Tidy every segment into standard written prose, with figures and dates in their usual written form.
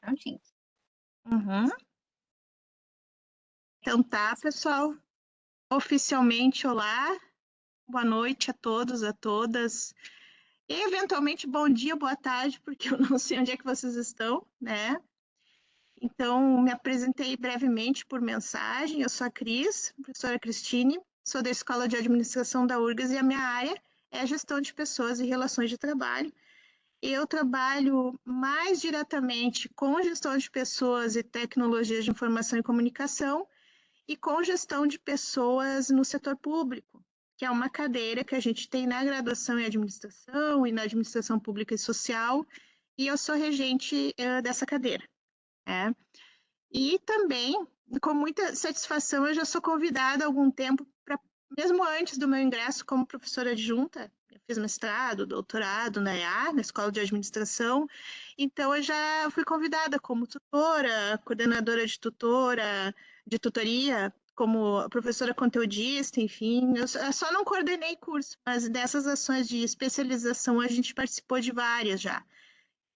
Prontinho. Uhum. Então tá, pessoal. Oficialmente, olá. Boa noite a todos, a todas. E, eventualmente, bom dia, boa tarde, porque eu não sei onde é que vocês estão, né? Então, me apresentei brevemente por mensagem. Eu sou a Cris, professora Cristine, sou da Escola de Administração da URGS e a minha área é a gestão de pessoas e relações de trabalho. Eu trabalho mais diretamente com gestão de pessoas e tecnologias de informação e comunicação, e com gestão de pessoas no setor público, que é uma cadeira que a gente tem na graduação em administração e na administração pública e social, e eu sou regente dessa cadeira. Né? E também, com muita satisfação, eu já sou convidada há algum tempo, mesmo antes do meu ingresso como professora adjunta, eu fiz mestrado, doutorado na EA, na Escola de Administração, então eu já fui convidada como tutora, coordenadora de tutoria, como professora conteudista, enfim, eu só não coordenei curso, mas dessas ações de especialização a gente participou de várias já.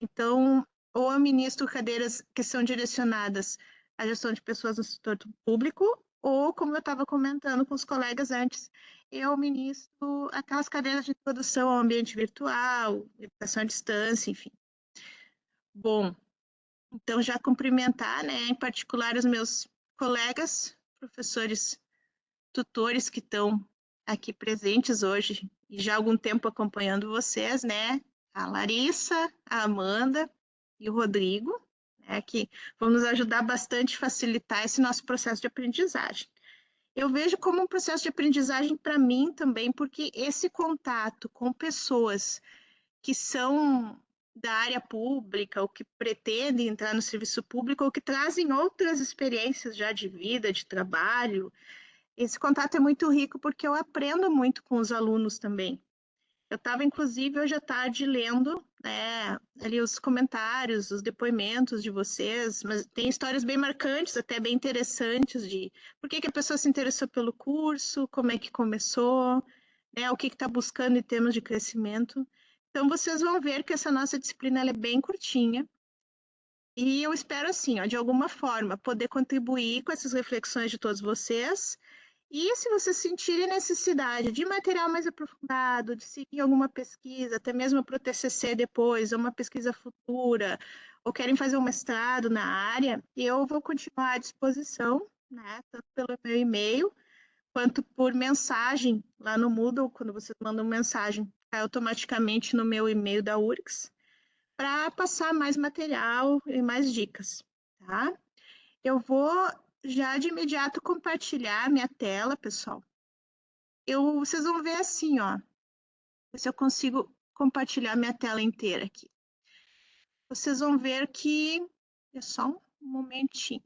Então, ou eu ministro cadeiras que são direcionadas à gestão de pessoas no setor público, ou, como eu estava comentando com os colegas antes, eu ministro aquelas cadeiras de introdução ao ambiente virtual, educação à distância, enfim. Bom, então já cumprimentar, né, em particular os meus colegas, professores, tutores que estão aqui presentes hoje e já há algum tempo acompanhando vocês, né? A Larissa, a Amanda e o Rodrigo, né, que vão nos ajudar bastante a facilitar esse nosso processo de aprendizagem. Eu vejo como um processo de aprendizagem para mim também, porque esse contato com pessoas que são da área pública, ou que pretendem entrar no serviço público, ou que trazem outras experiências já de vida, de trabalho, esse contato é muito rico porque eu aprendo muito com os alunos também. Eu estava, inclusive, hoje à tarde lendo, né, ali os comentários, os depoimentos de vocês, mas tem histórias bem marcantes, até bem interessantes, de por que a pessoa se interessou pelo curso, como é que começou, né, o que está buscando em termos de crescimento. Então, vocês vão ver que essa nossa disciplina ela é bem curtinha, e eu espero, assim, ó, de alguma forma, poder contribuir com essas reflexões de todos vocês. E se vocês sentirem necessidade de material mais aprofundado, de seguir alguma pesquisa, até mesmo para o TCC depois, ou uma pesquisa futura, ou querem fazer um mestrado na área, eu vou continuar à disposição, né, tanto pelo meu e-mail, quanto por mensagem lá no Moodle, quando vocês mandam mensagem, cai automaticamente no meu e-mail da URGS, para passar mais material e mais dicas, tá? Eu vou já de imediato compartilhar minha tela, pessoal. Vocês vão ver assim, ó, se eu consigo compartilhar minha tela inteira aqui. Vocês vão ver que, é só um momentinho.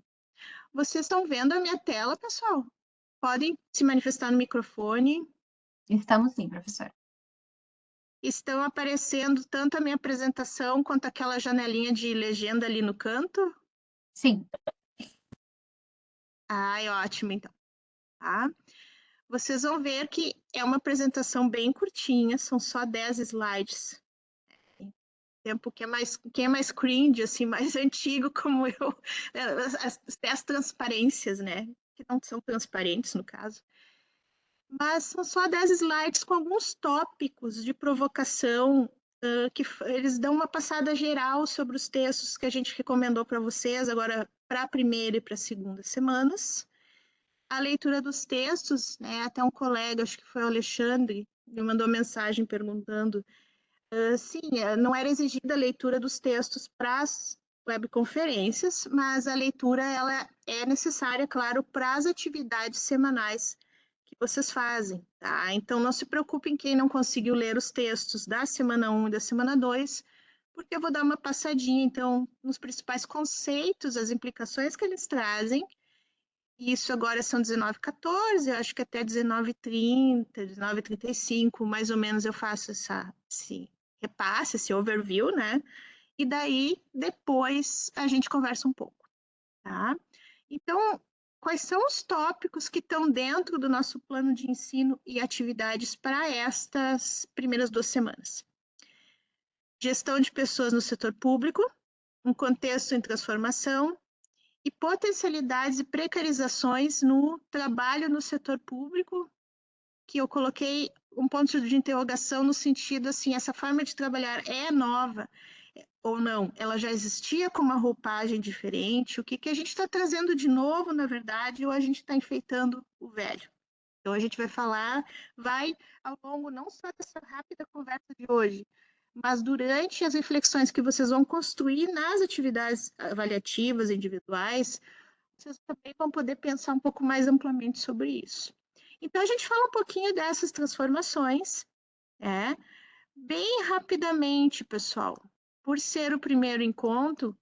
Vocês estão vendo a minha tela, pessoal? Podem se manifestar no microfone. Estamos sim, professora. Estão aparecendo tanto a minha apresentação quanto aquela janelinha de legenda ali no canto? Sim. Ai, ótimo, então. Tá? Vocês vão ver que é uma apresentação bem curtinha, são só 10 slides. Tempo quem é mais cringe, assim, mais antigo como eu, as transparências, né? Que não são transparentes, no caso. Mas são só 10 slides com alguns tópicos de provocação que eles dão uma passada geral sobre os textos que a gente recomendou para vocês, agora para a primeira e para a segunda semanas. A leitura dos textos, né? Até um colega, acho que foi o Alexandre, me mandou mensagem perguntando sim, não era exigida a leitura dos textos para as webconferências, mas a leitura ela é necessária, claro, para as atividades semanais que vocês fazem, tá? Então não se preocupem quem não conseguiu ler os textos da semana 1 e da semana 2, porque eu vou dar uma passadinha, então, nos principais conceitos, as implicações que eles trazem. Isso agora são 19h14, eu acho que até 19h30, 19h35, mais ou menos eu faço esse repasse, esse overview, né? E daí, depois, a gente conversa um pouco, tá? Então, quais são os tópicos que estão dentro do nosso plano de ensino e atividades para estas primeiras 2 semanas? Gestão de pessoas no setor público, um contexto em transformação e potencialidades e precarizações no trabalho no setor público, que eu coloquei um ponto de interrogação no sentido assim, essa forma de trabalhar é nova ou não? Ela já existia com uma roupagem diferente? O que a gente está trazendo de novo, na verdade, ou a gente está enfeitando o velho? Então, a gente vai falar, vai ao longo não só dessa rápida conversa de hoje, mas durante as reflexões que vocês vão construir nas atividades avaliativas individuais, vocês também vão poder pensar um pouco mais amplamente sobre isso. Então, a gente fala um pouquinho dessas transformações, bem rapidamente, pessoal. Por ser o primeiro encontro,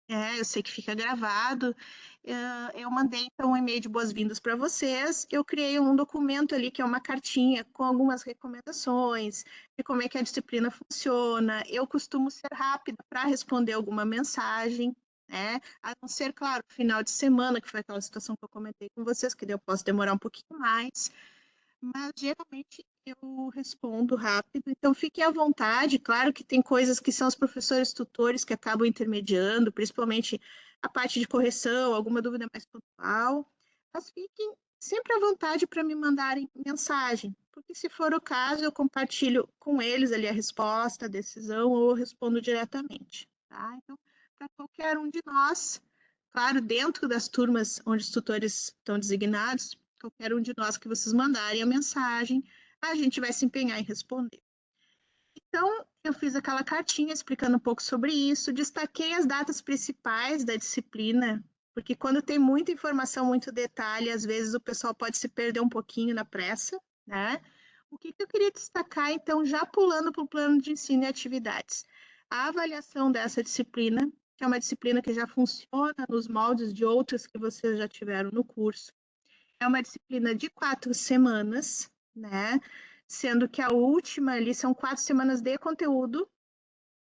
eu sei que fica gravado. Eu mandei então um e-mail de boas-vindas para vocês. Eu criei um documento ali que é uma cartinha com algumas recomendações de como é que a disciplina funciona. Eu costumo ser rápida para responder alguma mensagem, né? A não ser, claro, final de semana, que foi aquela situação que eu comentei com vocês, que eu posso demorar um pouquinho mais. Mas geralmente eu respondo rápido, então fiquem à vontade. Claro que tem coisas que são os professores tutores que acabam intermediando, principalmente a parte de correção, alguma dúvida mais pontual, mas fiquem sempre à vontade para me mandarem mensagem, porque se for o caso, eu compartilho com eles ali a resposta, a decisão, ou eu respondo diretamente, tá? Então, para qualquer um de nós, claro, dentro das turmas onde os tutores estão designados, qualquer um de nós que vocês mandarem a mensagem, a gente vai se empenhar em responder. Então, eu fiz aquela cartinha explicando um pouco sobre isso, destaquei as datas principais da disciplina, porque quando tem muita informação, muito detalhe, às vezes o pessoal pode se perder um pouquinho na pressa, né? O que eu queria destacar, então, já pulando para o plano de ensino e atividades? A avaliação dessa disciplina, que é uma disciplina que já funciona nos moldes de outras que vocês já tiveram no curso. É uma disciplina de 4 semanas, né? Sendo que a última ali são 4 semanas de conteúdo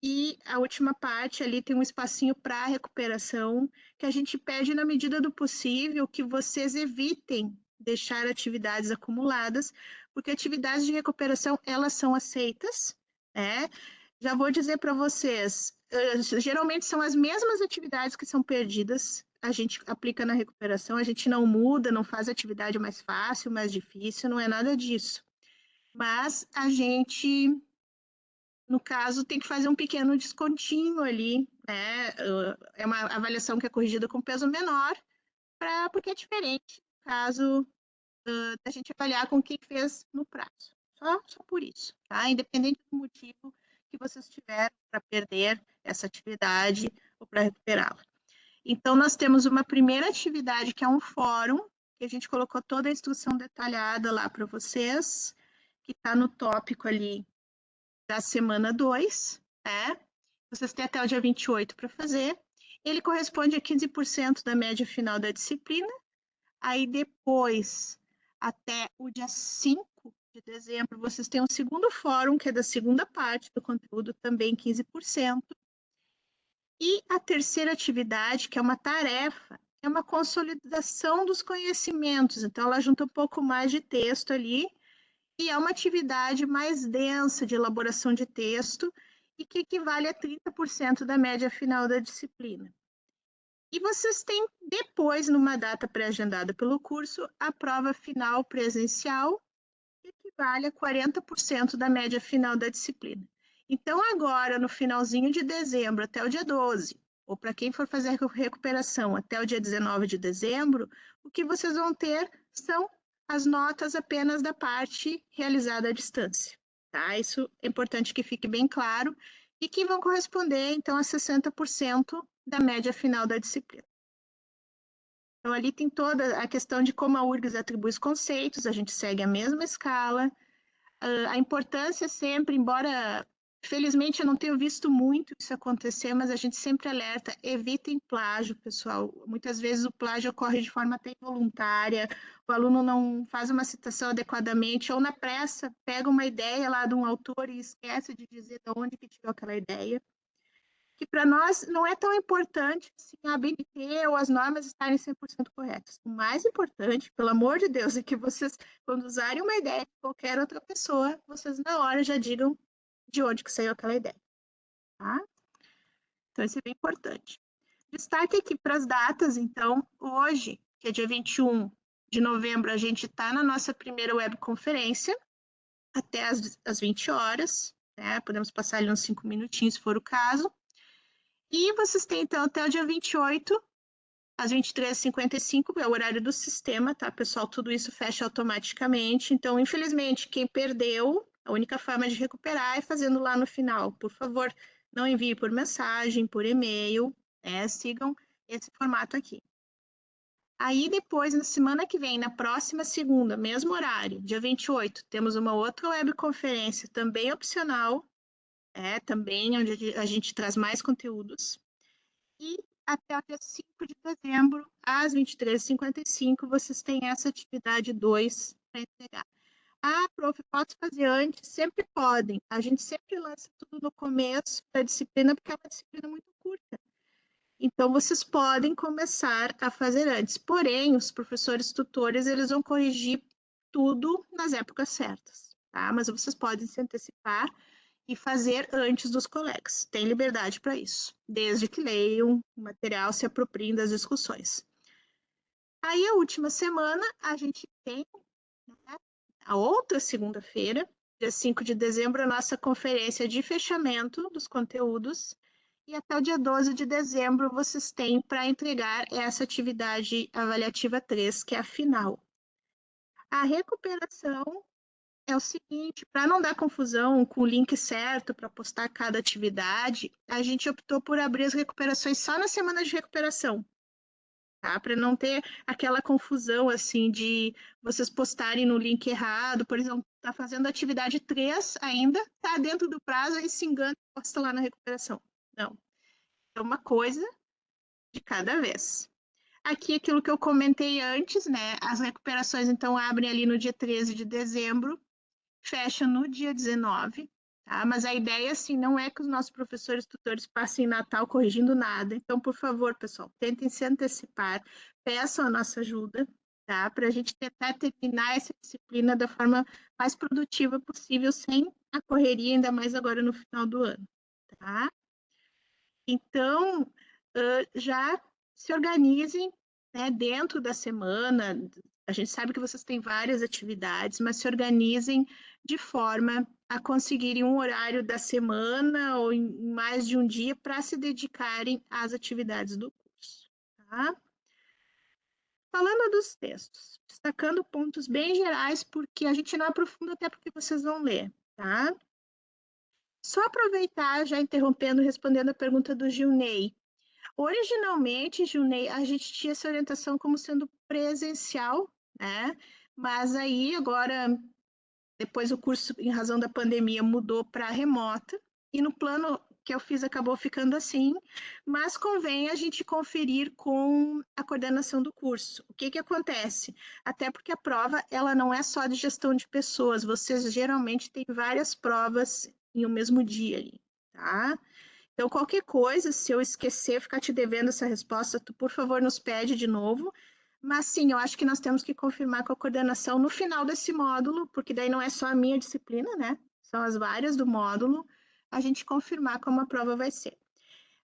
e a última parte ali tem um espacinho para recuperação, que a gente pede na medida do possível que vocês evitem deixar atividades acumuladas, porque atividades de recuperação, elas são aceitas, né? Já vou dizer para vocês, geralmente são as mesmas atividades que são perdidas, a gente aplica na recuperação, a gente não muda, não faz atividade mais fácil, mais difícil, não é nada disso. Mas a gente, no caso, tem que fazer um pequeno descontinho ali, né? É uma avaliação que é corrigida com peso menor, porque é diferente, no caso da gente avaliar com quem fez no prazo. Só por isso, tá? Independente do motivo que vocês tiveram para perder essa atividade ou para recuperá-la. Então, nós temos uma primeira atividade, que é um fórum, que a gente colocou toda a instrução detalhada lá para vocês, que está no tópico ali da semana 2, né? Vocês têm até o dia 28 para fazer. Ele corresponde a 15% da média final da disciplina. Aí depois, até o dia 5 de dezembro, vocês têm um segundo fórum, que é da segunda parte do conteúdo, também 15%. E a terceira atividade, que é uma tarefa, é uma consolidação dos conhecimentos. Então, ela junta um pouco mais de texto ali, e é uma atividade mais densa de elaboração de texto, e que equivale a 30% da média final da disciplina. E vocês têm depois, numa data pré-agendada pelo curso, a prova final presencial, que equivale a 40% da média final da disciplina. Então, agora, no finalzinho de dezembro, até o dia 12, ou para quem for fazer a recuperação até o dia 19 de dezembro, o que vocês vão ter são as notas apenas da parte realizada à distância. Tá? Isso é importante que fique bem claro, e que vão corresponder, então, a 60% da média final da disciplina. Então, ali tem toda a questão de como a URGS atribui os conceitos, a gente segue a mesma escala. A importância sempre, embora felizmente eu não tenho visto muito isso acontecer, mas a gente sempre alerta, evitem plágio, pessoal. Muitas vezes o plágio ocorre de forma até involuntária, o aluno não faz uma citação adequadamente, ou na pressa pega uma ideia lá de um autor e esquece de dizer de onde que tirou aquela ideia. Que para nós não é tão importante assim, a BNT ou as normas estarem 100% corretas. O mais importante, pelo amor de Deus, é que vocês, quando usarem uma ideia de qualquer outra pessoa, vocês na hora já digam de onde que saiu aquela ideia. Tá? Então, isso é bem importante. Destaque aqui para as datas, então, hoje, que é dia 21 de novembro, a gente está na nossa primeira webconferência, até às 20 horas, né? Podemos passar ali uns 5 minutinhos, se for o caso. E vocês têm, então, até o dia 28, às 23h55, é o horário do sistema, tá, pessoal? Tudo isso fecha automaticamente. Então, infelizmente, quem perdeu, a única forma de recuperar é fazendo lá no final. Por favor, não envie por mensagem, por e-mail, né? Sigam esse formato aqui. Aí, depois, na semana que vem, na próxima segunda, mesmo horário, dia 28, temos uma outra webconferência, também opcional, também onde a gente traz mais conteúdos. E até o dia 5 de dezembro, às 23h55, vocês têm essa atividade 2 para entregar. Ah, prof, posso fazer antes? Sempre podem. A gente sempre lança tudo no começo da disciplina, porque é uma disciplina muito curta. Então, vocês podem começar a fazer antes. Porém, os professores tutores, eles vão corrigir tudo nas épocas certas, tá? Mas vocês podem se antecipar e fazer antes dos colegas. Tem liberdade para isso, desde que leiam o material, se apropriem das discussões. Aí, a última semana, a gente tem, né, a outra segunda-feira, dia 5 de dezembro, a nossa conferência de fechamento dos conteúdos. E até o dia 12 de dezembro, vocês têm para entregar essa atividade avaliativa 3, que é a final. A recuperação é o seguinte, para não dar confusão com o link certo para postar cada atividade, a gente optou por abrir as recuperações só na semana de recuperação, tá? Para não ter aquela confusão assim de vocês postarem no link errado, por exemplo, tá fazendo atividade 3 ainda, tá dentro do prazo, aí se engana e posta lá na recuperação. Não. É uma coisa de cada vez. Aqui, aquilo que eu comentei antes, né? As recuperações, então, abrem ali no dia 13 de dezembro, fecham no dia 19, tá? Mas a ideia, assim, não é que os nossos professores tutores passem Natal corrigindo nada. Então, por favor, pessoal, tentem se antecipar, peçam a nossa ajuda, tá? Para a gente tentar terminar essa disciplina da forma mais produtiva possível, sem a correria, ainda mais agora no final do ano, tá? Então, já se organizem, né, dentro da semana. A gente sabe que vocês têm várias atividades, mas se organizem de forma a conseguirem um horário da semana ou em mais de um dia para se dedicarem às atividades do curso. Tá? Falando dos textos, destacando pontos bem gerais, porque a gente não aprofunda até porque vocês vão ler, tá? Só aproveitar, já interrompendo, respondendo a pergunta do Gilney. Originalmente, Junei, a gente tinha essa orientação como sendo presencial, né? Mas aí, agora, depois o curso, em razão da pandemia, mudou para remota. E no plano que eu fiz, acabou ficando assim. Mas convém a gente conferir com a coordenação do curso. O que que acontece? Até porque a prova, ela não é só de gestão de pessoas. Vocês geralmente têm várias provas em um mesmo dia ali, tá? Então, qualquer coisa, se eu esquecer, ficar te devendo essa resposta, tu, por favor, nos pede de novo. Mas sim, eu acho que nós temos que confirmar com a coordenação no final desse módulo, porque daí não é só a minha disciplina, né? São as várias do módulo, a gente confirmar como a prova vai ser.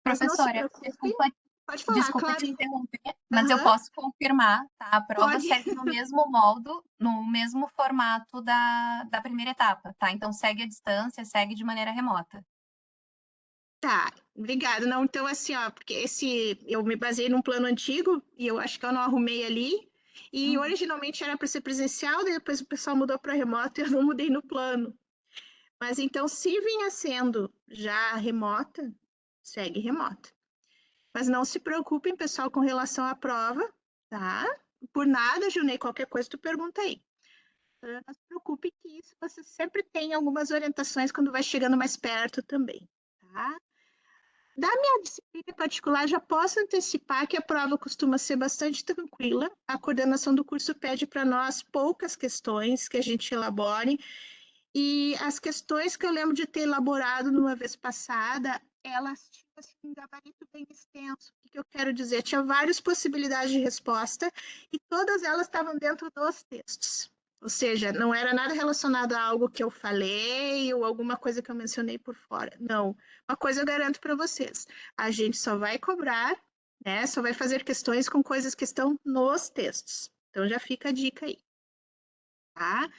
Mas não se Professora, preocupem, pode falar, desculpa claro. te interromper, mas eu Aham, posso confirmar, tá? A prova pode. segue no mesmo molde, no mesmo formato da primeira etapa, tá? Então segue à distância, segue de maneira remota. Tá, obrigada. Não, então assim, ó, porque eu me baseei num plano antigo e eu acho que eu não arrumei ali. E Uhum. originalmente era para ser presencial, daí depois o pessoal mudou para remoto e eu não mudei no plano. Mas então, se vinha sendo já remota, segue remota. Mas não se preocupem, pessoal, com relação à prova, tá? Por nada, Junei, qualquer coisa tu pergunta aí. Não se preocupe que isso você sempre tem algumas orientações quando vai chegando mais perto também, tá? Da minha disciplina em particular, já posso antecipar que a prova costuma ser bastante tranquila. A coordenação do curso pede para nós poucas questões que a gente elabore. E as questões que eu lembro de ter elaborado numa vez passada, elas tinham assim, um gabarito bem extenso. O que eu quero dizer? Tinha várias possibilidades de resposta e todas elas estavam dentro dos textos. Ou seja, não era nada relacionado a algo que eu falei ou alguma coisa que eu mencionei por fora. Não. Uma coisa eu garanto para vocês: a gente só vai cobrar, né? Só vai fazer questões com coisas que estão nos textos. Então já fica a dica aí, tá?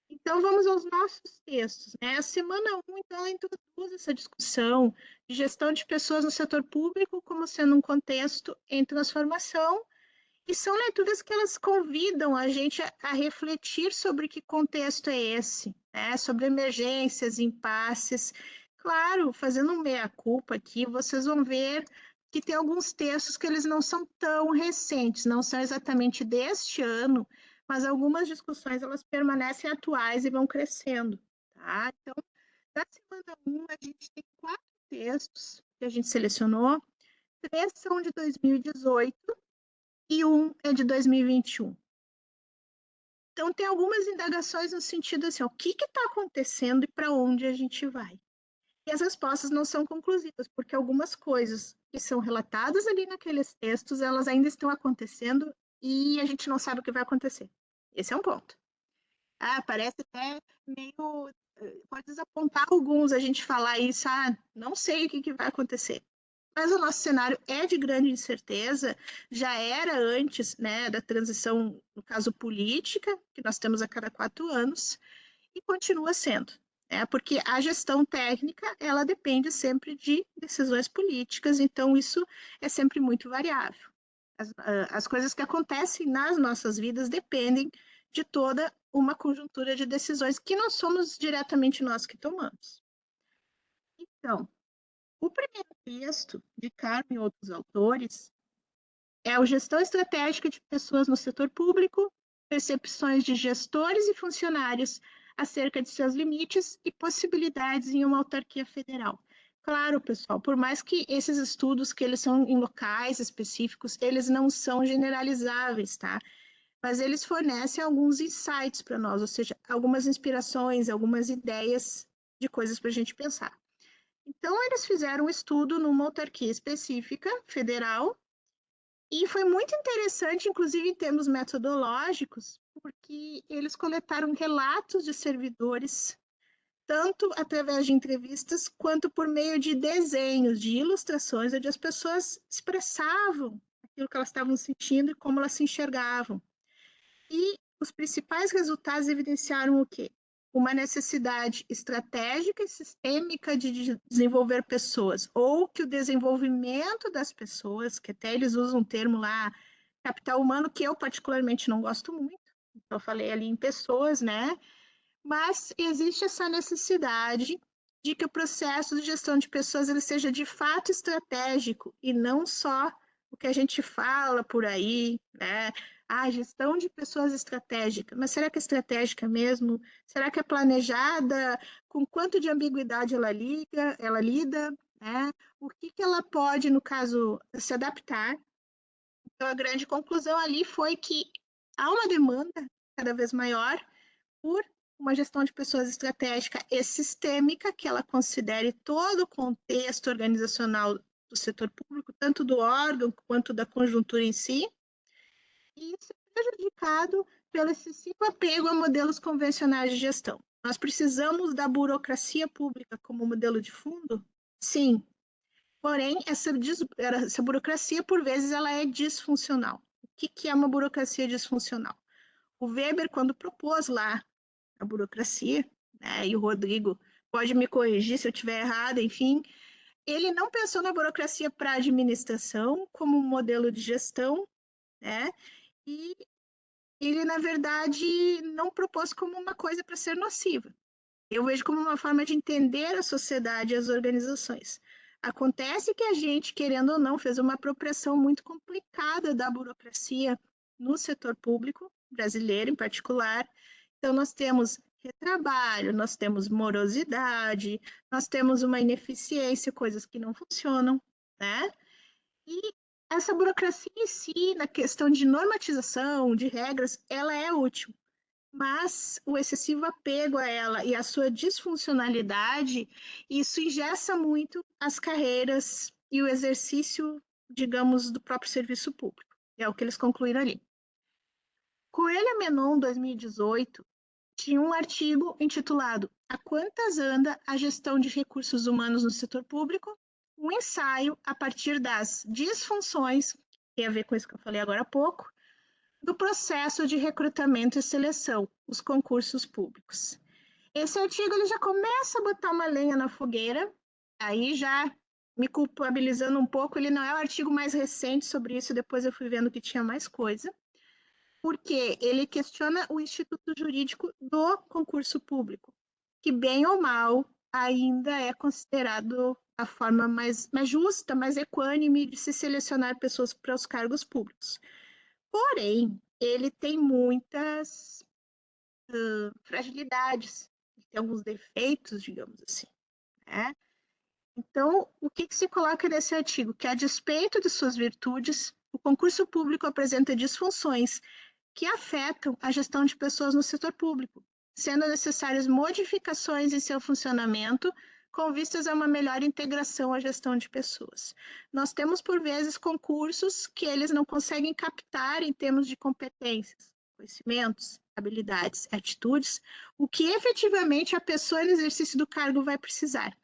Então vamos aos nossos textos, né? A semana 1, então, ela introduz essa discussão de gestão de pessoas no setor público como sendo um contexto em transformação. E são leituras que elas convidam a gente a refletir sobre que contexto é esse, né? Sobre emergências, impasses. Claro, fazendo um meia-culpa aqui, vocês vão ver que tem alguns textos que eles não são tão recentes, não são exatamente deste ano, mas algumas discussões elas permanecem atuais e vão crescendo, tá? Então, na semana 1, a gente tem 4 textos que a gente selecionou, 3 são de 2018 e um é de 2021. Então, tem algumas indagações no sentido assim, ó, o que está acontecendo e para onde a gente vai? E as respostas não são conclusivas, porque algumas coisas que são relatadas ali naqueles textos, elas ainda estão acontecendo e a gente não sabe o que vai acontecer. Esse é um ponto. Ah, parece até meio... Pode desapontar alguns a gente falar isso, não sei o que vai acontecer. Mas o nosso cenário é de grande incerteza, já era antes, né, da transição, no caso política, que nós temos a cada 4 anos, e continua sendo, né, porque a gestão técnica, ela depende sempre de decisões políticas, então isso é sempre muito variável. As coisas que acontecem nas nossas vidas dependem de toda uma conjuntura de decisões que não somos diretamente nós que tomamos. Então, o primeiro texto, de Carmo e outros autores, é o Gestão Estratégica de Pessoas no Setor Público, percepções de gestores e funcionários acerca de seus limites e possibilidades em uma autarquia federal. Claro, pessoal, por mais que esses estudos, que eles são em locais específicos, eles não são generalizáveis, tá? Mas eles fornecem alguns insights para nós, ou seja, algumas inspirações, algumas ideias de coisas para a gente pensar. Então, eles fizeram um estudo numa autarquia específica, federal, e foi muito interessante, inclusive em termos metodológicos, porque eles coletaram relatos de servidores, tanto através de entrevistas, quanto por meio de desenhos, de ilustrações, onde as pessoas expressavam aquilo que elas estavam sentindo e como elas se enxergavam. E os principais resultados evidenciaram o quê? Uma necessidade estratégica e sistêmica de desenvolver pessoas, ou que o desenvolvimento das pessoas, que até eles usam um termo lá, capital humano, que eu particularmente não gosto muito, então eu falei ali em pessoas, né? Mas existe essa necessidade de que o processo de gestão de pessoas ele seja de fato estratégico e não só o que a gente fala por aí, né? Gestão de pessoas estratégica. Mas será que é estratégica mesmo? Será que é planejada? Com quanto de ambiguidade ela lida, né? O que ela pode, no caso, se adaptar? Então, a grande conclusão ali foi que há uma demanda cada vez maior por uma gestão de pessoas estratégica e sistêmica, que ela considere todo o contexto organizacional do setor público, tanto do órgão quanto da conjuntura em si, e isso é prejudicado pelo excessivo apego a modelos convencionais de gestão. Nós precisamos da burocracia pública como modelo de fundo? Sim, porém, essa burocracia, por vezes, ela é disfuncional. O que é uma burocracia disfuncional? O Weber, quando propôs lá a burocracia, né, e o Rodrigo pode me corrigir se eu estiver errada, enfim, ele não pensou na burocracia para a administração como um modelo de gestão, né, e ele, na verdade, não propôs como uma coisa para ser nociva. Eu vejo como uma forma de entender a sociedade e as organizações. Acontece que a gente, querendo ou não, fez uma apropriação muito complicada da burocracia no setor público brasileiro, em particular. Então, nós temos retrabalho, nós temos morosidade, nós temos uma ineficiência, coisas que não funcionam, né? E essa burocracia em si, na questão de normatização, de regras, ela é útil, mas o excessivo apego a ela e a sua disfuncionalidade, isso engessa muito as carreiras e o exercício, digamos, do próprio serviço público. É o que eles concluíram ali. Coelho Menon, 2018, tinha um artigo intitulado A quantas anda a gestão de recursos humanos no setor público? Um ensaio a partir das disfunções, que tem a ver com isso que eu falei agora há pouco, do processo de recrutamento e seleção, os concursos públicos. Esse artigo ele já começa a botar uma lenha na fogueira, aí já me culpabilizando um pouco, ele não é o artigo mais recente sobre isso, depois eu fui vendo que tinha mais coisa, porque ele questiona o instituto jurídico do concurso público, que bem ou mal ainda é considerado a forma mais justa, mais equânime de se selecionar pessoas para os cargos públicos. Porém, ele tem muitas fragilidades, tem alguns defeitos, digamos assim, né? Então, o que se coloca nesse artigo? Que, a despeito de suas virtudes, o concurso público apresenta disfunções que afetam a gestão de pessoas no setor público, sendo necessárias modificações em seu funcionamento com vistas a uma melhor integração à gestão de pessoas. Nós temos, por vezes, concursos que eles não conseguem captar em termos de competências, conhecimentos, habilidades, atitudes, o que efetivamente a pessoa no exercício do cargo vai precisar.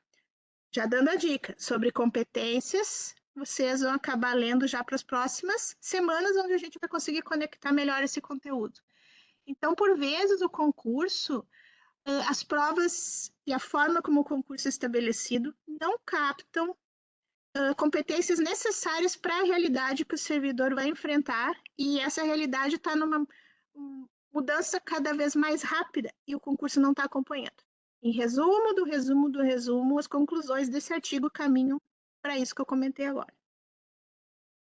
Já dando a dica sobre competências, vocês vão acabar lendo já para as próximas semanas, onde a gente vai conseguir conectar melhor esse conteúdo. Então, por vezes, o concurso, as provas e a forma como o concurso é estabelecido não captam competências necessárias para a realidade que o servidor vai enfrentar, e essa realidade está numa mudança cada vez mais rápida e o concurso não está acompanhando. Em resumo, do resumo, do resumo, as conclusões desse artigo caminham para isso que eu comentei agora.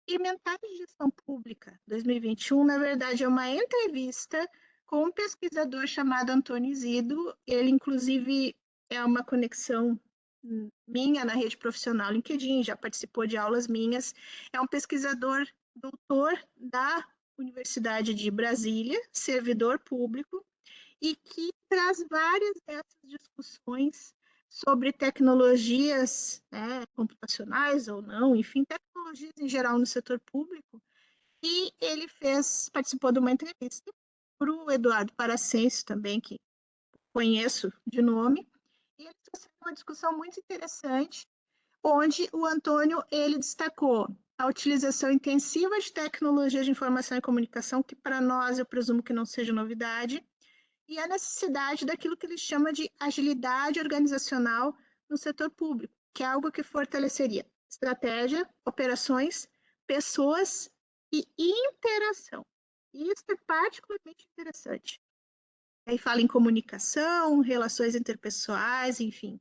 Inventário de Gestão Pública 2021, na verdade, é uma entrevista com um pesquisador chamado Antônio Isidro. Ele, inclusive, é uma conexão minha na rede profissional LinkedIn, já participou de aulas minhas. É um pesquisador doutor da Universidade de Brasília, servidor público, e que traz várias dessas discussões sobre tecnologias, né, computacionais ou não, enfim, tecnologias em geral no setor público. E ele participou de uma entrevista para o Eduardo Paracense também, que conheço de nome, e ele trouxe uma discussão muito interessante, onde o Antônio ele destacou a utilização intensiva de tecnologias de informação e comunicação, que para nós eu presumo que não seja novidade, e a necessidade daquilo que ele chama de agilidade organizacional no setor público, que é algo que fortaleceria estratégia, operações, pessoas e interação. E isso é particularmente interessante. Aí fala em comunicação, relações interpessoais, enfim,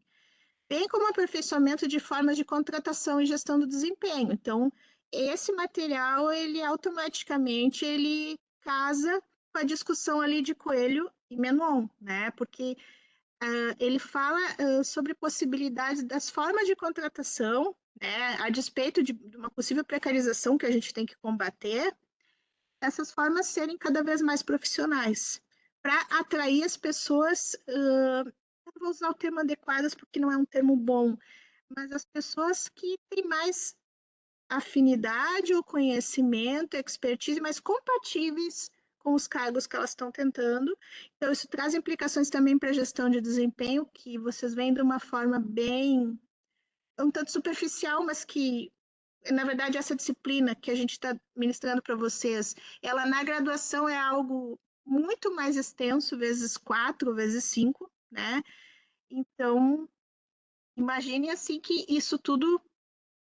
bem como aperfeiçoamento de formas de contratação e gestão do desempenho. Então, esse material, ele automaticamente, ele casa com a discussão ali de Coelho e Menon, né? Porque ele fala sobre possibilidades das formas de contratação, né? A despeito de uma possível precarização que a gente tem que combater, essas formas serem cada vez mais profissionais, para atrair as pessoas, eu não vou usar o termo adequadas porque não é um termo bom, mas as pessoas que têm mais afinidade ou conhecimento, expertise, mais compatíveis com os cargos que elas estão tentando. Então, isso traz implicações também para a gestão de desempenho, que vocês veem de uma forma bem, um tanto superficial, mas que, na verdade, essa disciplina que a gente está ministrando para vocês, ela na graduação é algo muito mais extenso, vezes 4, vezes 5, né? Então, imagine assim que isso tudo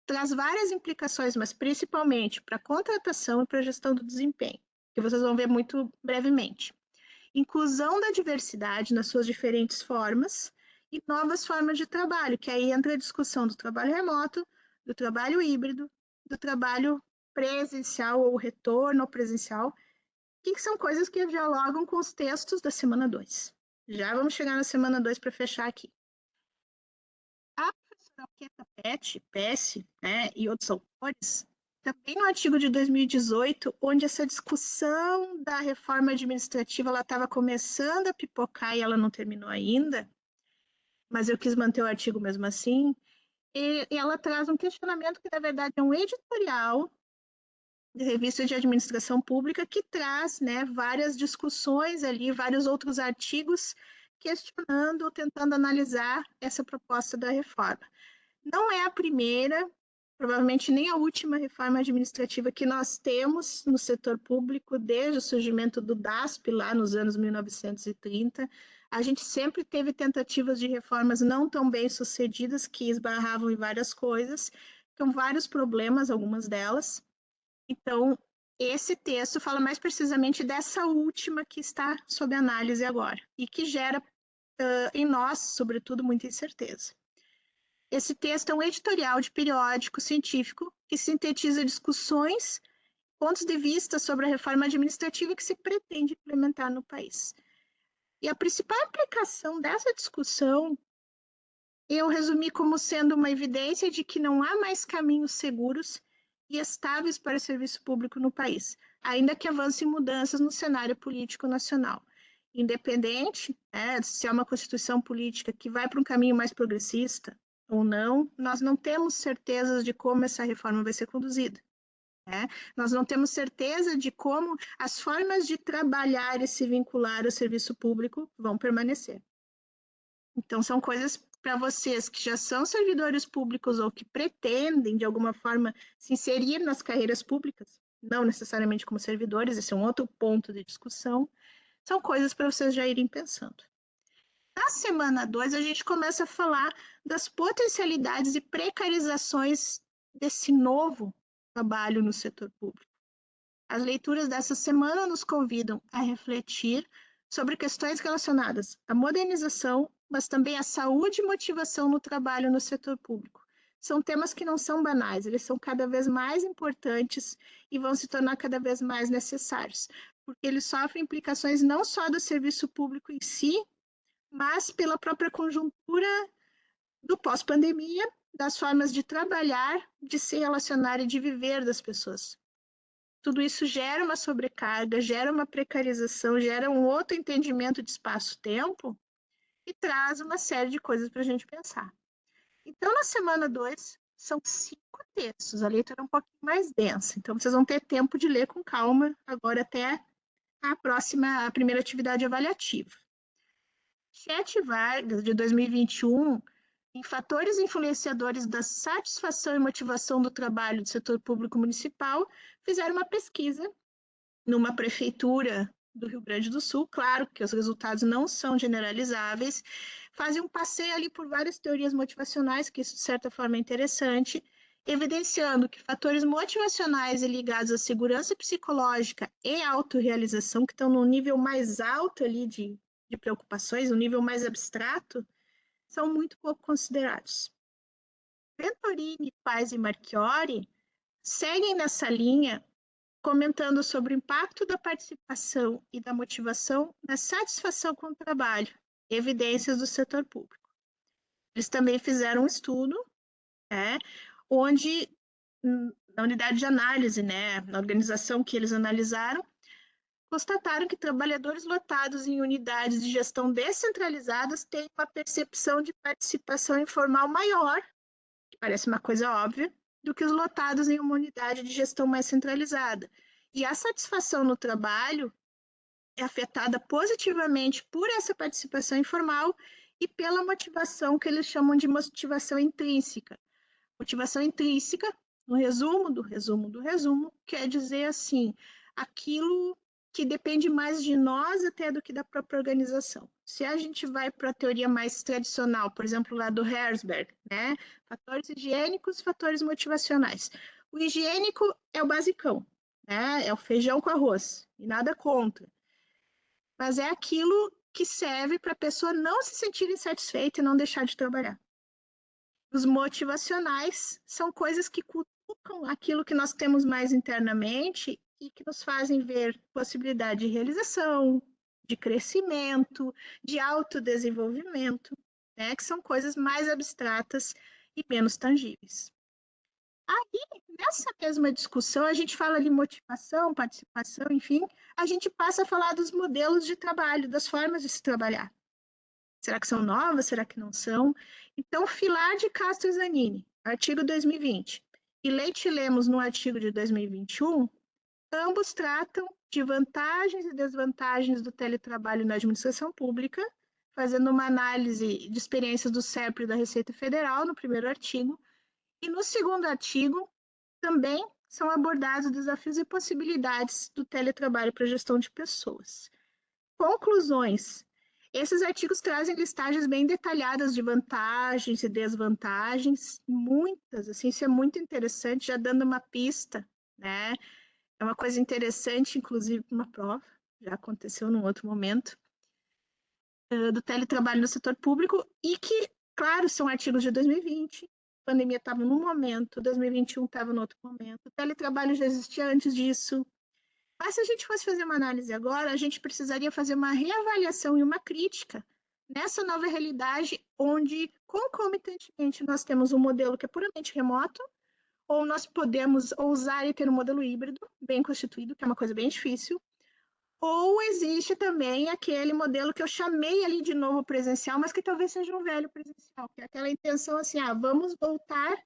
traz várias implicações, mas principalmente para a contratação e para a gestão do desempenho, que vocês vão ver muito brevemente. Inclusão da diversidade nas suas diferentes formas e novas formas de trabalho, que aí entra a discussão do trabalho remoto, do trabalho híbrido, do trabalho presencial ou retorno ao presencial, que são coisas que dialogam com os textos da semana 2. Já vamos chegar na semana 2 para fechar aqui. A professora Alqueta Pesce, né, e outros autores, também no artigo de 2018, onde essa discussão da reforma administrativa estava começando a pipocar e ela não terminou ainda, mas eu quis manter o artigo mesmo assim, e ela traz um questionamento que, na verdade, é um editorial de revista de administração pública, que traz, né, várias discussões ali, vários outros artigos questionando, tentando analisar essa proposta da reforma. Não é a primeira, provavelmente nem a última reforma administrativa que nós temos no setor público desde o surgimento do DASP, lá nos anos 1930. A gente sempre teve tentativas de reformas não tão bem sucedidas, que esbarravam em várias coisas, com vários problemas, algumas delas. Então, esse texto fala mais precisamente dessa última que está sob análise agora, e que gera em nós, sobretudo, muita incerteza. Esse texto é um editorial de periódico científico que sintetiza discussões, pontos de vista sobre a reforma administrativa que se pretende implementar no país. E a principal aplicação dessa discussão eu resumi como sendo uma evidência de que não há mais caminhos seguros e estáveis para o serviço público no país, ainda que avancem mudanças no cenário político nacional. Independente, se é uma constituição política que vai para um caminho mais progressista ou não, nós não temos certezas de como essa reforma vai ser conduzida. Nós não temos certeza de como as formas de trabalhar e se vincular ao serviço público vão permanecer. Então, são coisas para vocês que já são servidores públicos ou que pretendem, de alguma forma, se inserir nas carreiras públicas, não necessariamente como servidores, esse é um outro ponto de discussão, são coisas para vocês já irem pensando. Na semana 2, a gente começa a falar das potencialidades e precarizações desse novo trabalho no setor público. As leituras dessa semana nos convidam a refletir sobre questões relacionadas à modernização, mas também à saúde e motivação no trabalho no setor público. São temas que não são banais, eles são cada vez mais importantes e vão se tornar cada vez mais necessários, porque eles sofrem implicações não só do serviço público em si, mas pela própria conjuntura do pós-pandemia, das formas de trabalhar, de se relacionar e de viver das pessoas. Tudo isso gera uma sobrecarga, gera uma precarização, gera um outro entendimento de espaço-tempo e traz uma série de coisas para a gente pensar. Então, na semana 2, são 5 textos, a leitura é um pouquinho mais densa, então vocês vão ter tempo de ler com calma agora até a primeira atividade avaliativa. Chet Vargas, de 2021, em Fatores Influenciadores da Satisfação e Motivação do Trabalho do Setor Público Municipal, fizeram uma pesquisa numa prefeitura do Rio Grande do Sul, claro que os resultados não são generalizáveis, fazem um passeio ali por várias teorias motivacionais, que isso de certa forma é interessante, evidenciando que fatores motivacionais e ligados à segurança psicológica e autorrealização, que estão no nível mais alto ali de preocupações, um nível mais abstrato, são muito pouco considerados. Venturini, Pais e Marchiori seguem nessa linha, comentando sobre o impacto da participação e da motivação na satisfação com o trabalho, evidências do setor público. Eles também fizeram um estudo, onde, na unidade de análise, na organização que eles analisaram, constataram que trabalhadores lotados em unidades de gestão descentralizadas têm uma percepção de participação informal maior, que parece uma coisa óbvia, do que os lotados em uma unidade de gestão mais centralizada. E a satisfação no trabalho é afetada positivamente por essa participação informal e pela motivação que eles chamam de motivação intrínseca. Motivação intrínseca, no resumo do resumo do resumo, quer dizer assim, aquilo que depende mais de nós até do que da própria organização. Se a gente vai para a teoria mais tradicional, por exemplo, lá do Herzberg, fatores higiênicos, fatores motivacionais. O higiênico é o basicão, é o feijão com arroz, e nada contra. Mas é aquilo que serve para a pessoa não se sentir insatisfeita e não deixar de trabalhar. Os motivacionais são coisas que cutucam aquilo que nós temos mais internamente e que nos fazem ver possibilidade de realização, de crescimento, de autodesenvolvimento, que são coisas mais abstratas e menos tangíveis. Aí, nessa mesma discussão, a gente fala de motivação, participação, enfim, a gente passa a falar dos modelos de trabalho, das formas de se trabalhar. Será que são novas? Será que não são? Então, Filar de Castro Zanini, artigo 2020, e Leite Lemos, no artigo de 2021, Ambos tratam de vantagens e desvantagens do teletrabalho na administração pública, fazendo uma análise de experiências do SERPRO e da Receita Federal no primeiro artigo, e no segundo artigo também são abordados desafios e possibilidades do teletrabalho para a gestão de pessoas. Conclusões. Esses artigos trazem listagens bem detalhadas de vantagens e desvantagens, muitas, assim, isso é muito interessante, já dando uma pista, né? É uma coisa interessante, inclusive, para uma prova, já aconteceu num outro momento, do teletrabalho no setor público, e que, claro, são artigos de 2020, a pandemia estava num momento, 2021 estava no outro momento, o teletrabalho já existia antes disso, mas se a gente fosse fazer uma análise agora, a gente precisaria fazer uma reavaliação e uma crítica nessa nova realidade, onde concomitantemente nós temos um modelo que é puramente remoto, ou nós podemos ousar e ter um modelo híbrido bem constituído, que é uma coisa bem difícil, ou existe também aquele modelo que eu chamei ali de novo presencial, mas que talvez seja um velho presencial, que é aquela intenção assim, vamos voltar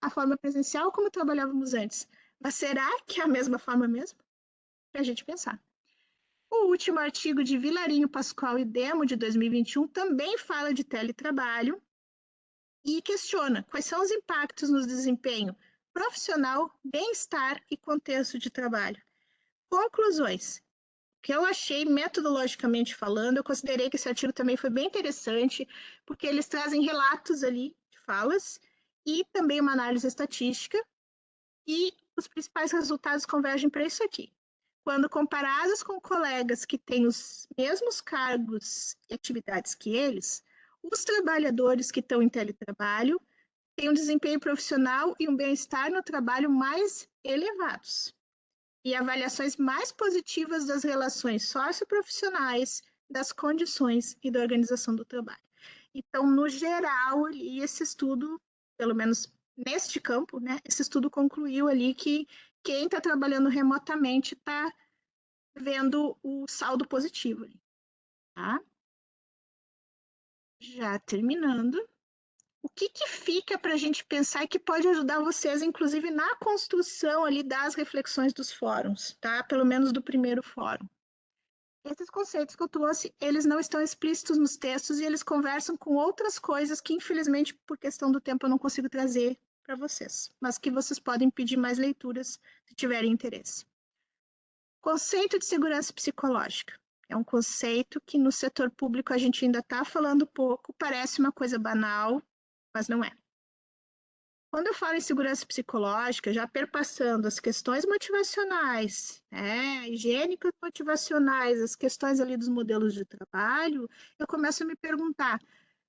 à forma presencial como trabalhávamos antes. Mas será que é a mesma forma mesmo? Para a gente pensar. O último artigo de Vilarinho Pascoal e Demo, de 2021, também fala de teletrabalho e questiona quais são os impactos no desempenho profissional, bem-estar e contexto de trabalho. Conclusões. O que eu achei, metodologicamente falando, eu considerei que esse artigo também foi bem interessante, porque eles trazem relatos ali de falas e também uma análise estatística, e os principais resultados convergem para isso aqui. Quando comparados com colegas que têm os mesmos cargos e atividades que eles, os trabalhadores que estão em teletrabalho têm um desempenho profissional e um bem-estar no trabalho mais elevados, e avaliações mais positivas das relações socioprofissionais, das condições e da organização do trabalho. Então, no geral, esse estudo, pelo menos neste campo, né, esse estudo concluiu ali que quem está trabalhando remotamente está vendo o saldo positivo ali, tá? Já terminando. O que fica para a gente pensar e que pode ajudar vocês, inclusive, na construção ali das reflexões dos fóruns, tá? Pelo menos do primeiro fórum. Esses conceitos que eu trouxe, eles não estão explícitos nos textos e eles conversam com outras coisas que, infelizmente, por questão do tempo, eu não consigo trazer para vocês, mas que vocês podem pedir mais leituras se tiverem interesse. Conceito de segurança psicológica. É um conceito que no setor público a gente ainda está falando pouco, parece uma coisa banal, mas não é. Quando eu falo em segurança psicológica, já perpassando as questões motivacionais, higiênicas motivacionais, as questões ali dos modelos de trabalho, eu começo a me perguntar,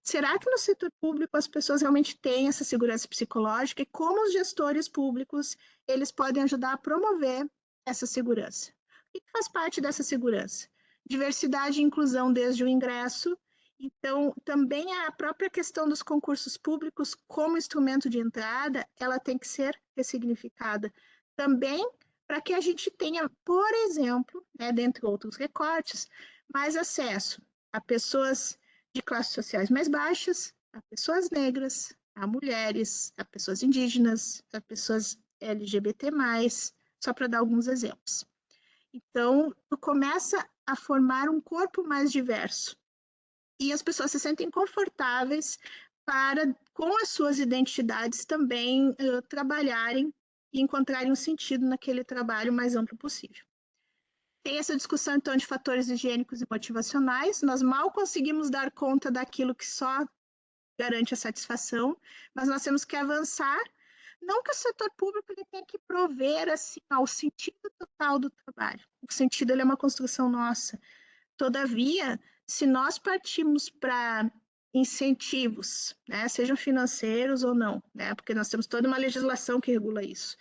será que no setor público as pessoas realmente têm essa segurança psicológica e como os gestores públicos eles podem ajudar a promover essa segurança? O que faz parte dessa segurança? Diversidade e inclusão desde o ingresso. Então, também a própria questão dos concursos públicos como instrumento de entrada, ela tem que ser ressignificada. Também para que a gente tenha, por exemplo, dentre outros recortes, mais acesso a pessoas de classes sociais mais baixas, a pessoas negras, a mulheres, a pessoas indígenas, a pessoas LGBT+, só para dar alguns exemplos. Então, tu começa a formar um corpo mais diverso, e as pessoas se sentem confortáveis para, com as suas identidades, também trabalharem e encontrarem um sentido naquele trabalho mais amplo possível. Tem essa discussão, então, de fatores higiênicos e motivacionais. Nós mal conseguimos dar conta daquilo que só garante a satisfação, mas nós temos que avançar. Não que o setor público ele tenha que prover assim, o sentido total do trabalho. O sentido ele é uma construção nossa. Todavia, se nós partimos para incentivos, sejam financeiros ou não, porque nós temos toda uma legislação que regula isso.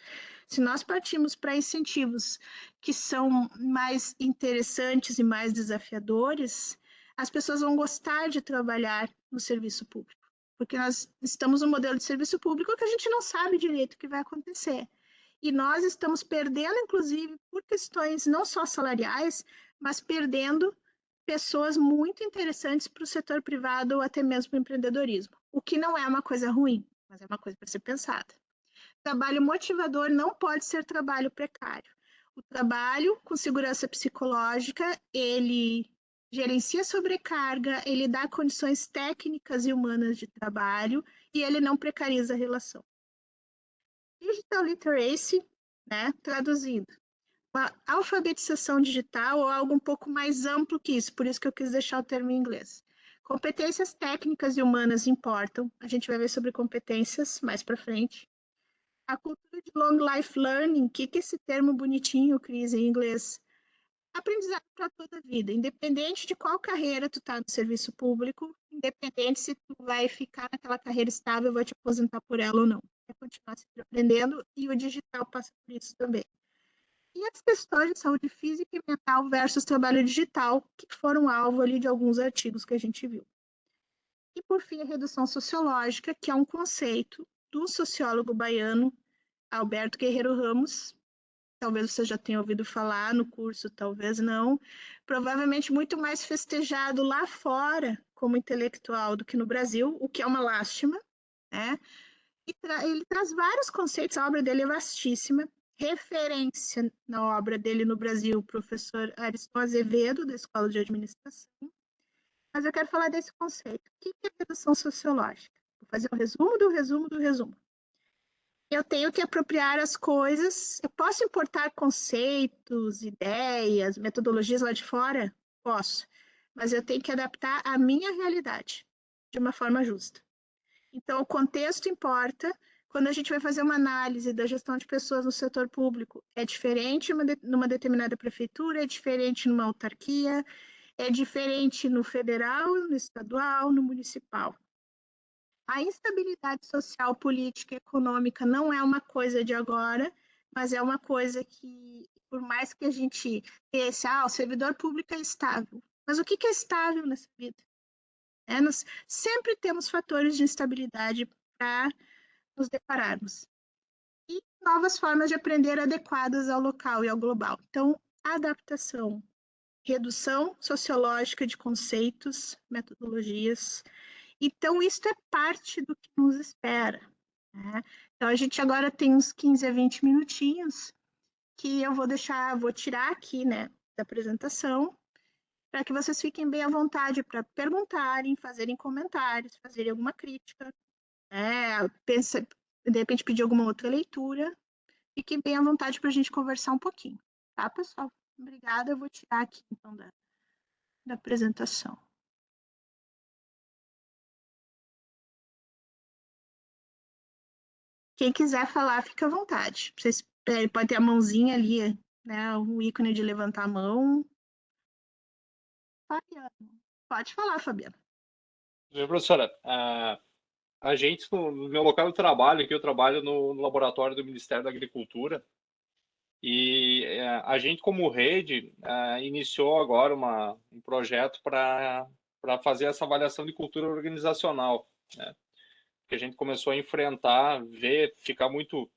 Se nós partimos para incentivos que são mais interessantes e mais desafiadores, as pessoas vão gostar de trabalhar no serviço público, porque nós estamos num modelo de serviço público que a gente não sabe direito o que vai acontecer. E nós estamos perdendo, inclusive, por questões não só salariais, mas perdendo pessoas muito interessantes para o setor privado ou até mesmo para o empreendedorismo, o que não é uma coisa ruim, mas é uma coisa para ser pensada. Trabalho motivador não pode ser trabalho precário. O trabalho com segurança psicológica, ele gerencia sobrecarga, ele dá condições técnicas e humanas de trabalho e ele não precariza a relação. Digital literacy, né, traduzindo, uma alfabetização digital ou algo um pouco mais amplo que isso, por isso que eu quis deixar o termo em inglês. Competências técnicas e humanas importam, a gente vai ver sobre competências mais para frente. A cultura de long life learning, o que é esse termo bonitinho, Cris, em inglês? Aprendizado para toda a vida, independente de qual carreira tu tá no serviço público, independente se tu vai ficar naquela carreira estável, vai te aposentar por ela ou não. É continuar sempre aprendendo e o digital passa por isso também. E as questões de saúde física e mental versus trabalho digital, que foram alvo ali de alguns artigos que a gente viu. E, por fim, a redução sociológica, que é um conceito do sociólogo baiano Alberto Guerreiro Ramos. Talvez você já tenha ouvido falar no curso, talvez não. Provavelmente muito mais festejado lá fora como intelectual do que no Brasil, o que é uma lástima, né? Ele traz vários conceitos, a obra dele é vastíssima. Referência na obra dele no Brasil, o professor Ariston Azevedo, da Escola de Administração. Mas eu quero falar desse conceito. O que é redução sociológica? Vou fazer um resumo do resumo do resumo. Eu tenho que apropriar as coisas. Eu posso importar conceitos, ideias, metodologias lá de fora? Posso. Mas eu tenho que adaptar à minha realidade de uma forma justa. Então, o contexto importa. Quando a gente vai fazer uma análise da gestão de pessoas no setor público, é diferente numa determinada prefeitura, é diferente numa autarquia, é diferente no federal, no estadual, no municipal. A instabilidade social, política e econômica não é uma coisa de agora, mas é uma coisa que, por mais que a gente pense, o servidor público é estável. Mas o que é estável nessa vida? Nós sempre temos fatores de instabilidade para nos depararmos. E novas formas de aprender adequadas ao local e ao global. Então, adaptação, redução sociológica de conceitos, metodologias. Então, isso é parte do que nos espera. Né? Então, a gente agora tem uns 15 a 20 minutinhos que eu vou tirar aqui, né, da apresentação, para que vocês fiquem bem à vontade para perguntarem, fazerem comentários, fazerem alguma crítica, de repente pedir alguma outra leitura. Fiquem bem à vontade para a gente conversar um pouquinho, tá, pessoal? Obrigada, eu vou tirar aqui, então, da apresentação. Quem quiser falar, fica à vontade. Vocês pode ter a mãozinha ali, né? O ícone de levantar a mão. Fabiano. Pode falar, Fabiano. Professora, a gente, no meu local de trabalho, aqui eu trabalho no laboratório do Ministério da Agricultura, e a gente, como rede, iniciou agora um projeto para fazer essa avaliação de cultura organizacional, né? Que a gente começou a enfrentar, ver, ficar muito...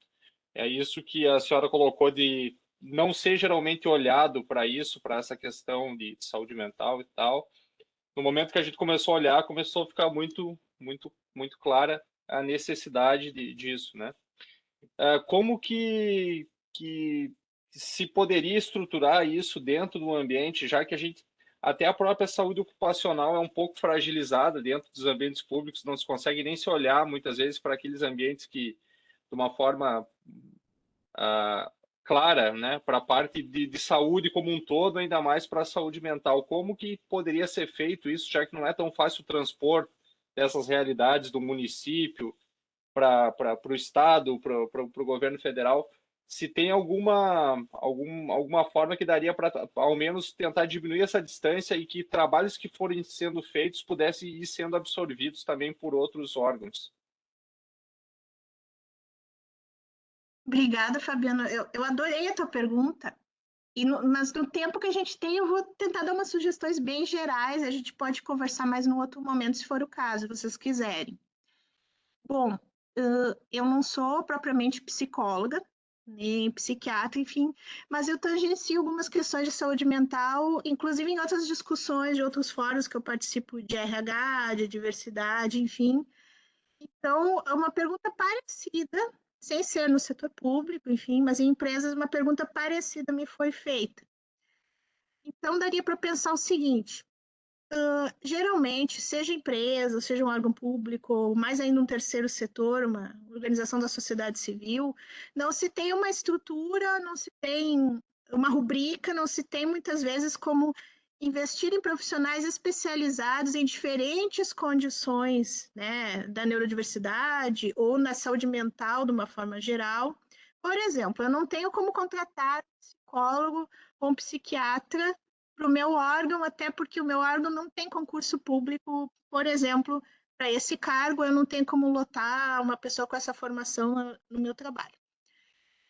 É isso que a senhora colocou de não ser geralmente olhado para isso, para essa questão de saúde mental e tal. No momento que a gente começou a olhar, começou a ficar muito clara a necessidade disso, né? Como que se poderia estruturar isso dentro do ambiente, já que a gente até a própria saúde ocupacional é um pouco fragilizada dentro dos ambientes públicos, não se consegue nem se olhar muitas vezes para aqueles ambientes que, de uma forma clara, né, para a parte de saúde como um todo, ainda mais para a saúde mental. Como que poderia ser feito isso, já que não é tão fácil transpor dessas realidades do município para o Estado, para o governo federal? Se tem alguma forma que daria para, ao menos, tentar diminuir essa distância e que trabalhos que forem sendo feitos pudessem ir sendo absorvidos também por outros órgãos. Obrigada, Fabiano. Eu adorei a tua pergunta. Mas no tempo que a gente tem, eu vou tentar dar umas sugestões bem gerais. A gente pode conversar mais num outro momento, se for o caso, se vocês quiserem. Bom, eu não sou propriamente psicóloga, nem psiquiatra, enfim, mas eu tangencio algumas questões de saúde mental, inclusive em outras discussões de outros fóruns que eu participo de RH, de diversidade, enfim. Então, é uma pergunta parecida, sem ser no setor público, enfim, mas em empresas uma pergunta parecida me foi feita. Então, daria para pensar o seguinte: geralmente, seja empresa, seja um órgão público, ou mais ainda um terceiro setor, uma organização da sociedade civil, não se tem uma estrutura, não se tem uma rubrica, não se tem muitas vezes como investir em profissionais especializados em diferentes condições, né, da neurodiversidade ou na saúde mental de uma forma geral. Por exemplo, eu não tenho como contratar um psicólogo ou um psiquiatra para o meu órgão, até porque o meu órgão não tem concurso público, por exemplo, para esse cargo, eu não tenho como lotar uma pessoa com essa formação no meu trabalho.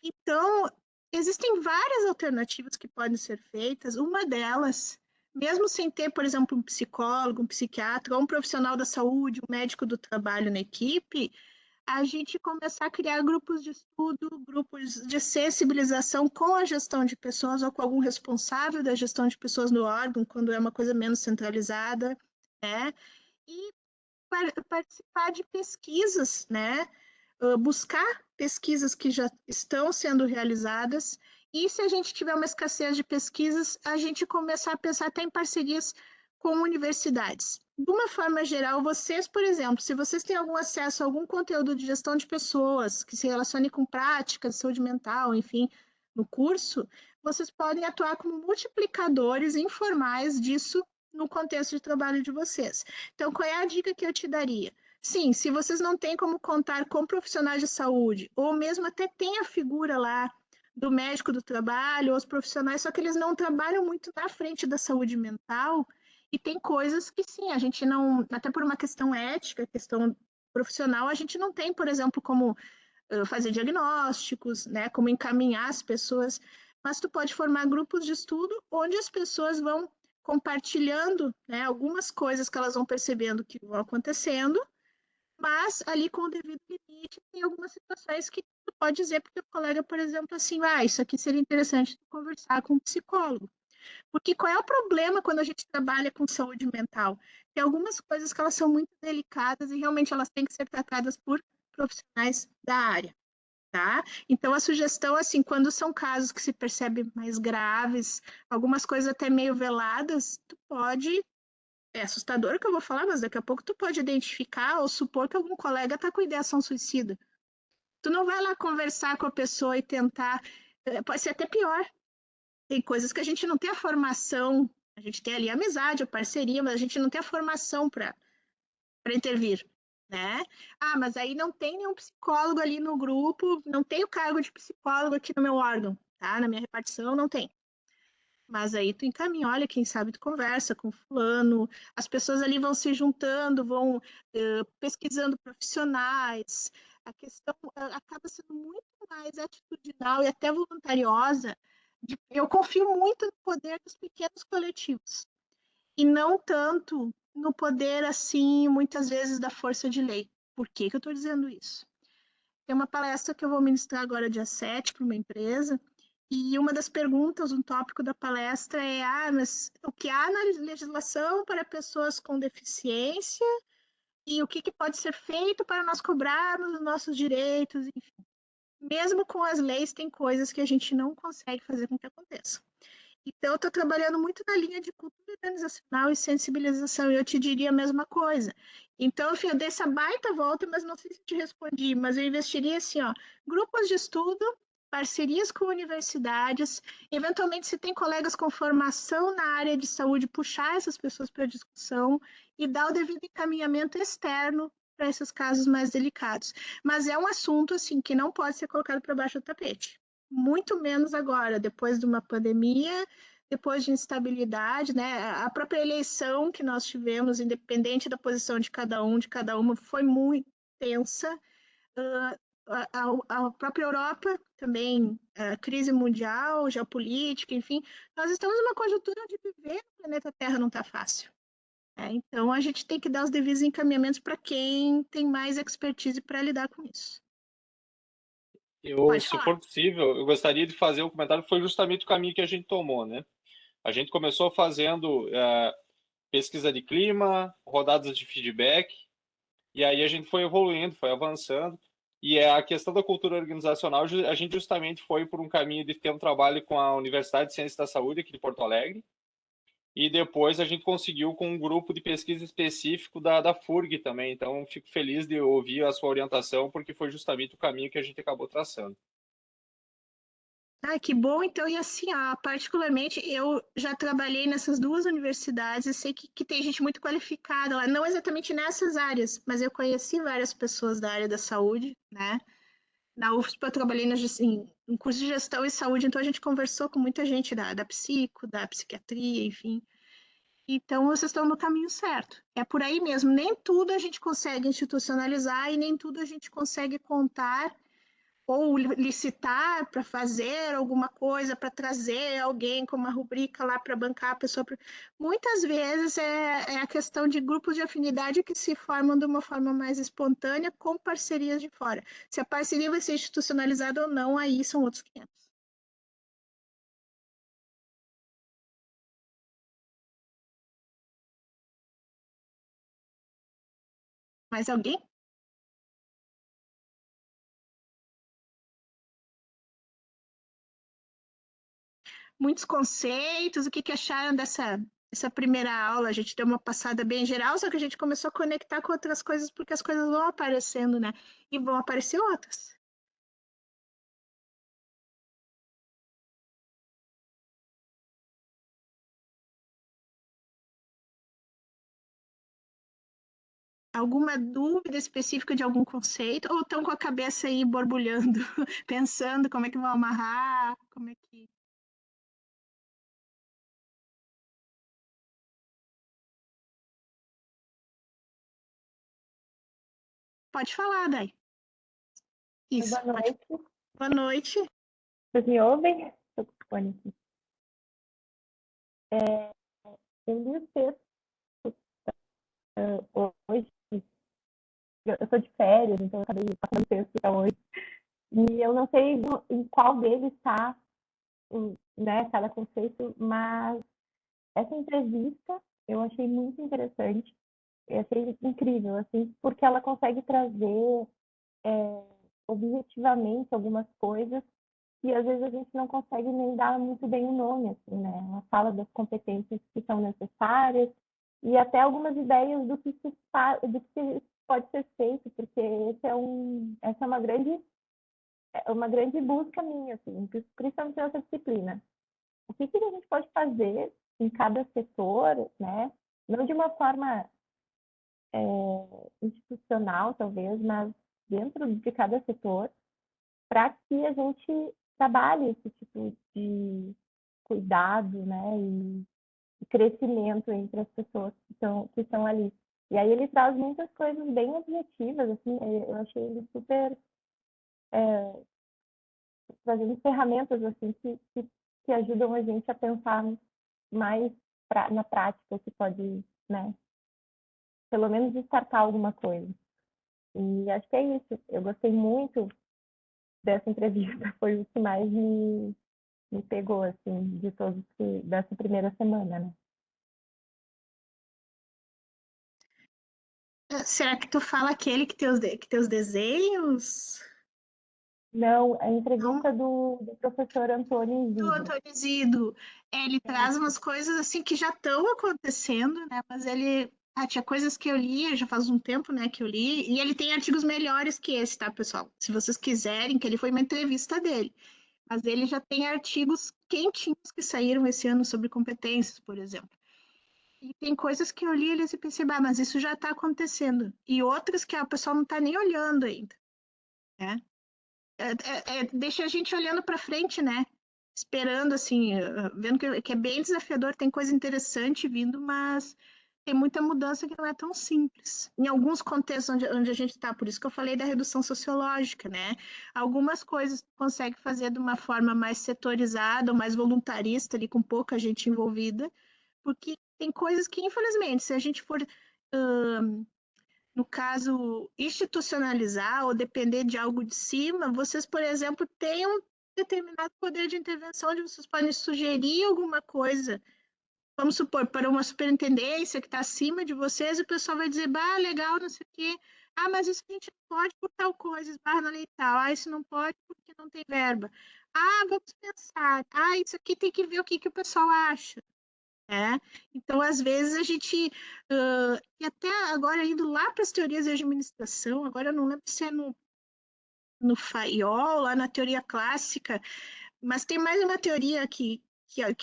Então, existem várias alternativas que podem ser feitas. Uma delas, mesmo sem ter, por exemplo, um psicólogo, um psiquiatra, ou um profissional da saúde, um médico do trabalho na equipe, a gente começar a criar grupos de estudo, grupos de sensibilização com a gestão de pessoas ou com algum responsável da gestão de pessoas no órgão, quando é uma coisa menos centralizada, né? E participar de pesquisas, né? Buscar pesquisas que já estão sendo realizadas, e se a gente tiver uma escassez de pesquisas, a gente começar a pensar até em parcerias com universidades. De uma forma geral, vocês, por exemplo, se vocês têm algum acesso a algum conteúdo de gestão de pessoas que se relacione com práticas de saúde mental, enfim, no curso, vocês podem atuar como multiplicadores informais disso no contexto de trabalho de vocês. Então, qual é a dica que eu te daria? Sim, se vocês não têm como contar com profissionais de saúde, ou mesmo até tem a figura lá do médico do trabalho, ou os profissionais, só que eles não trabalham muito na frente da saúde mental, e tem coisas que sim, a gente não, até por uma questão ética, questão profissional, a gente não tem, por exemplo, como fazer diagnósticos, né, como encaminhar as pessoas, mas tu pode formar grupos de estudo onde as pessoas vão compartilhando, né, algumas coisas que elas vão percebendo que vão acontecendo, mas ali com o devido limite, tem algumas situações que tu pode dizer para o teu colega, por exemplo, assim, isso aqui seria interessante tu conversar com um psicólogo. Porque qual é o problema quando a gente trabalha com saúde mental? Tem algumas coisas que elas são muito delicadas e realmente elas têm que ser tratadas por profissionais da área, tá? Então, a sugestão, assim, quando são casos que se percebem mais graves, algumas coisas até meio veladas, tu pode. É assustador o que eu vou falar, mas daqui a pouco tu pode identificar ou supor que algum colega está com ideação suicida. Tu não vai lá conversar com a pessoa e tentar. Pode ser até pior. Tem coisas que a gente não tem a formação, a gente tem ali a amizade, a parceria, mas a gente não tem a formação para intervir, né? Mas aí não tem nenhum psicólogo ali no grupo, não tem o cargo de psicólogo aqui no meu órgão, tá? Na minha repartição não tem. Mas aí tu encaminha, olha, quem sabe tu conversa com fulano, as pessoas ali vão se juntando, vão pesquisando profissionais, a questão acaba sendo muito mais atitudinal e até voluntariosa. Eu confio muito no poder dos pequenos coletivos, e não tanto no poder, assim, muitas vezes da força de lei. Por que que eu estou dizendo isso? Tem uma palestra que eu vou ministrar agora dia 7 para uma empresa, e uma das perguntas, um tópico da palestra é: mas o que há na legislação para pessoas com deficiência e o que, que pode ser feito para nós cobrarmos os nossos direitos, enfim. Mesmo com as leis, tem coisas que a gente não consegue fazer com que aconteça. Então, eu estou trabalhando muito na linha de cultura organizacional e sensibilização, e eu te diria a mesma coisa. Então, enfim, eu dei essa baita volta, mas não sei se te respondi, mas eu investiria assim, grupos de estudo, parcerias com universidades, eventualmente se tem colegas com formação na área de saúde, puxar essas pessoas para a discussão e dar o devido encaminhamento externo para esses casos mais delicados. Mas é um assunto, assim, que não pode ser colocado para baixo do tapete. Muito menos agora, depois de uma pandemia, depois de instabilidade, né? A própria eleição que nós tivemos, independente da posição de cada um, de cada uma, foi muito tensa. A própria Europa também, a crise mundial, geopolítica, enfim, nós estamos numa conjuntura onde viver no planeta Terra não está fácil. Então, a gente tem que dar os devidos encaminhamentos para quem tem mais expertise para lidar com isso. Se for possível, eu gostaria de fazer um comentário, foi justamente o caminho que a gente tomou, né? A gente começou fazendo pesquisa de clima, rodadas de feedback, e aí a gente foi evoluindo, foi avançando. E a questão da cultura organizacional, a gente justamente foi por um caminho de ter um trabalho com a Universidade de Ciências da Saúde aqui de Porto Alegre, e depois a gente conseguiu com um grupo de pesquisa específico da FURG também. Então, fico feliz de ouvir a sua orientação, porque foi justamente o caminho que a gente acabou traçando. Ah, que bom, então, e assim, ó, particularmente, eu já trabalhei nessas duas universidades, eu sei que tem gente muito qualificada lá, não exatamente nessas áreas, mas eu conheci várias pessoas da área da saúde, né? Na UFSP eu trabalhei em curso de gestão e saúde, então a gente conversou com muita gente da psico, da psiquiatria, enfim. Então, vocês estão no caminho certo. É por aí mesmo, nem tudo a gente consegue institucionalizar e nem tudo a gente consegue contar ou licitar para fazer alguma coisa, para trazer alguém com uma rubrica lá para bancar a pessoa. Muitas vezes é a questão de grupos de afinidade que se formam de uma forma mais espontânea com parcerias de fora. Se a parceria vai ser institucionalizada ou não, aí são outros 500. Mais alguém? Muitos conceitos, o que acharam dessa primeira aula? A gente deu uma passada bem geral, só que a gente começou a conectar com outras coisas, porque as coisas vão aparecendo, né? E vão aparecer outras. Alguma dúvida específica de algum conceito? Ou estão com a cabeça aí borbulhando, pensando como é que vão amarrar, como é que... Pode falar, Dai. Isso, Boa pode. noite. Boa noite. Vocês me ouvem? Estou com o fone aqui. Eu li o texto hoje. Eu estou de férias, então eu acabei passando o texto para hoje. E eu não sei em qual deles está, né, cada conceito, mas essa entrevista eu achei muito interessante. Eu achei incrível, assim, porque ela consegue trazer objetivamente algumas coisas e às vezes a gente não consegue nem dar muito bem o nome, assim, né? Ela fala das competências que são necessárias e até algumas ideias do que se pode ser feito, porque essa é uma grande busca minha, assim, principalmente nessa disciplina. O que a gente pode fazer em cada setor, né? Não de uma forma institucional, talvez, mas dentro de cada setor, para que a gente trabalhe esse tipo de cuidado, né, e crescimento entre as pessoas que estão ali. E aí ele traz muitas coisas bem objetivas, assim, eu achei ele super trazendo ferramentas assim que ajudam a gente a pensar mais na prática, que pode, né, pelo menos descartar alguma coisa. E acho que é isso. Eu gostei muito dessa entrevista, foi o que mais me pegou, assim, de todos dessa primeira semana, né? Será que tu fala aquele que tem os desenhos? Não, a Não, entrevista do professor Antônio do Isidro. Antônio Zido. Ele É traz isso. umas coisas assim que já estão acontecendo, né? Mas ele... tinha coisas que eu li, já faz um tempo, né, que eu li, e ele tem artigos melhores que esse, tá, pessoal? Se vocês quiserem, que ele foi uma entrevista dele. Mas ele já tem artigos quentinhos que saíram esse ano sobre competências, por exemplo. E tem coisas que eu li e pensei, bah, mas isso já está acontecendo. E outras que o pessoal não está nem olhando ainda, né? Deixa a gente olhando para frente, né? Esperando, assim, vendo que é bem desafiador, tem coisa interessante vindo, mas tem muita mudança que não é tão simples. Em alguns contextos onde a gente está, por isso que eu falei da redução sociológica, né? Algumas coisas consegue fazer de uma forma mais setorizada, ou mais voluntarista, ali, com pouca gente envolvida, porque tem coisas que, infelizmente, se a gente for, no caso, institucionalizar ou depender de algo de cima, vocês, por exemplo, têm um determinado poder de intervenção onde vocês podem sugerir alguma coisa, vamos supor, para uma superintendência que está acima de vocês, e o pessoal vai dizer, bah, legal, não sei o quê, Ah, mas isso a gente não pode por tal coisa, esbarra na lei tal. Ah, isso não pode porque não tem verba. Ah, vamos pensar. Ah, isso aqui tem que ver o que, que o pessoal acha. Né? Então, às vezes, a gente. E até agora, indo lá para as teorias de administração, agora eu não lembro se é no Fayol, lá na teoria clássica, mas tem mais uma teoria que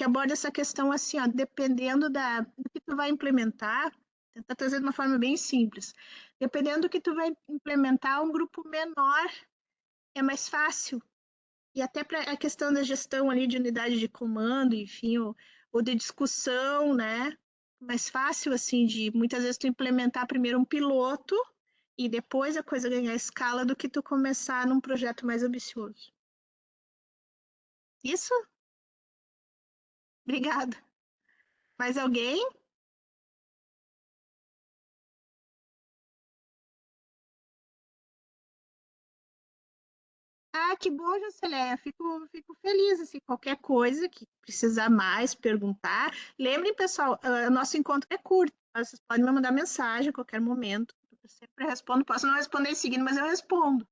aborda essa questão assim, ó, dependendo do que tu vai implementar, tentar trazer de uma forma bem simples. Dependendo do que tu vai implementar, um grupo menor é mais fácil. E até para a questão da gestão ali de unidade de comando, enfim, ou de discussão, né? Mais fácil, assim, de muitas vezes tu implementar primeiro um piloto e depois a coisa ganhar escala do que tu começar num projeto mais ambicioso. Isso? Obrigada. Mais alguém? Ah, que bom, Juscelia. Fico feliz, assim, qualquer coisa que precisar mais, perguntar. Lembrem, pessoal, nosso encontro é curto. Vocês podem me mandar mensagem a qualquer momento. Eu sempre respondo. Posso não responder em seguida, mas eu respondo.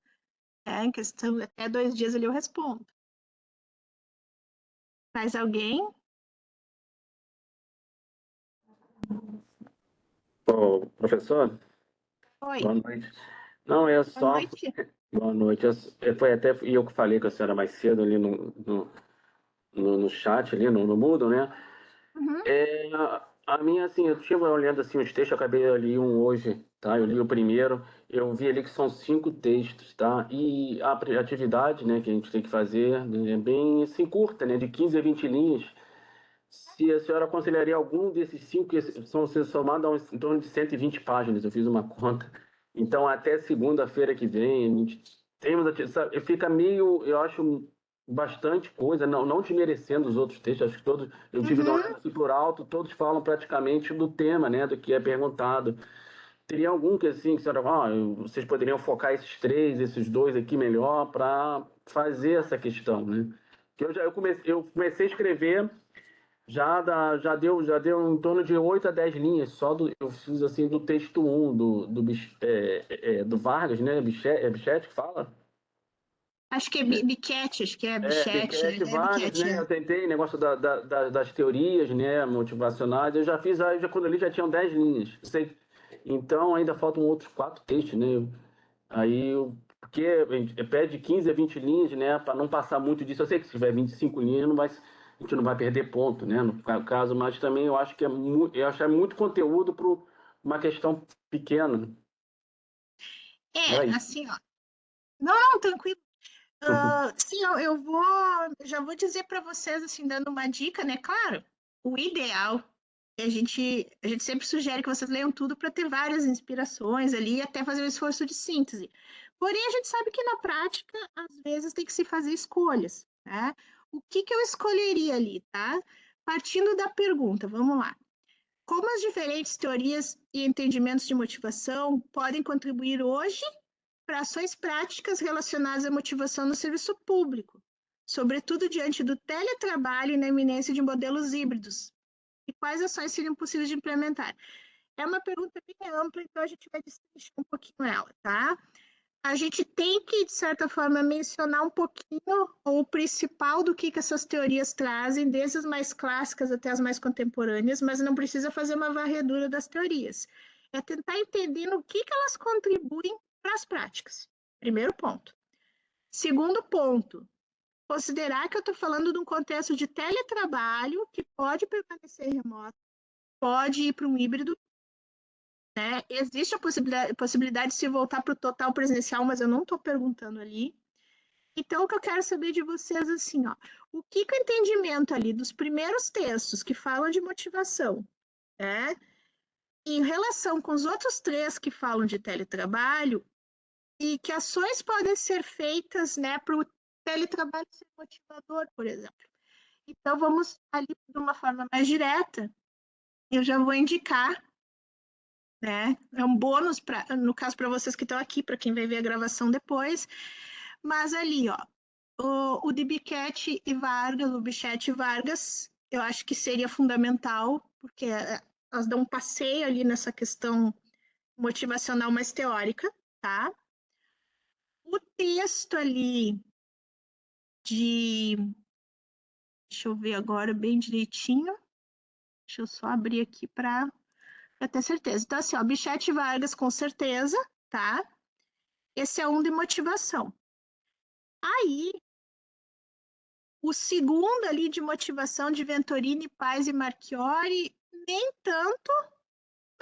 Em questão, até 2 dias ali eu respondo. Mais alguém? Ô, professor, Oi. boa noite. Não, é Boa só. noite. Boa noite. Foi até eu que falei com a senhora mais cedo ali no chat, ali no Moodle, né? Uhum. A minha, assim, eu estive olhando assim, os textos, eu acabei ali um hoje, tá? Eu li o primeiro, eu vi ali que são 5 textos, tá? E a atividade, né, que a gente tem que fazer né, é bem, assim, curta, né? De 15 a 20 linhas. Se a senhora aconselharia algum desses 5, que são somados em torno de 120 páginas, eu fiz uma conta. Então, até segunda-feira que vem, a gente sabe, fica meio, eu acho, bastante coisa, não desmerecendo os outros textos, acho que todos, eu tive de uma olhada assim por alto, todos falam praticamente do tema, né, do que é perguntado. Teria algum que, assim, que a senhora, vocês poderiam focar esses 2 aqui melhor para fazer essa questão, né? Que eu comecei a escrever já deu em torno de 8 a 10 linhas, eu fiz assim do texto 1 do Vargas, né? Bichette que fala? Acho que é Biquete, acho que é Bichete. Bichette É Vargas, Biquete, né? Eu tentei negócio das teorias, né? Motivacionais, eu já fiz, quando eu li já tinham 10 linhas. Então ainda faltam outros 4 textos, né? Porque pede 15 a 20 linhas, né? Para não passar muito disso. Eu sei que se tiver 25 linhas, a gente não vai perder ponto, né? No caso, mas também eu acho que eu acho muito conteúdo para uma questão pequena. Era isso. assim, ó. Não, tranquilo. Sim, já vou dizer para vocês, assim, dando uma dica, né? Claro, o ideal a gente sempre sugere que vocês leiam tudo para ter várias inspirações ali e até fazer um esforço de síntese. Porém, a gente sabe que na prática, às vezes, tem que se fazer escolhas, né? O que eu escolheria ali, tá? Partindo da pergunta, vamos lá. Como as diferentes teorias e entendimentos de motivação podem contribuir hoje para ações práticas relacionadas à motivação no serviço público, sobretudo diante do teletrabalho e na iminência de modelos híbridos? E quais ações seriam possíveis de implementar? É uma pergunta bem ampla, então a gente vai destrinchar um pouquinho ela, tá? A gente tem que, de certa forma, mencionar um pouquinho o principal do que essas teorias trazem, desde as mais clássicas até as mais contemporâneas, mas não precisa fazer uma varredura das teorias. É tentar entender no que elas contribuem para as práticas. Primeiro ponto. Segundo ponto, considerar que eu estou falando de um contexto de teletrabalho que pode permanecer remoto, pode ir para um híbrido, né? Existe a possibilidade de se voltar para o total presencial, mas eu não estou perguntando ali. Então, o que eu quero saber de vocês, assim, ó, o que o entendimento ali dos primeiros textos que falam de motivação, né, em relação com os outros 3 que falam de teletrabalho, e que ações podem ser feitas, né, para o teletrabalho ser motivador, por exemplo. Então, vamos ali de uma forma mais direta, eu já vou indicar, né, é um bônus, no caso, para vocês que estão aqui, para quem vai ver a gravação depois, mas ali, ó, o de Biquete e Vargas, o Bichette e Vargas, eu acho que seria fundamental, porque elas dão um passeio ali nessa questão motivacional mais teórica, tá? O texto ali deixa eu ver agora bem direitinho. Deixa eu só abrir aqui para ter certeza. Então, assim, ó, Bichete Vargas, com certeza, tá? Esse é um de motivação. Aí, o segundo ali de motivação de Venturini, Paz e Marchiori, nem tanto,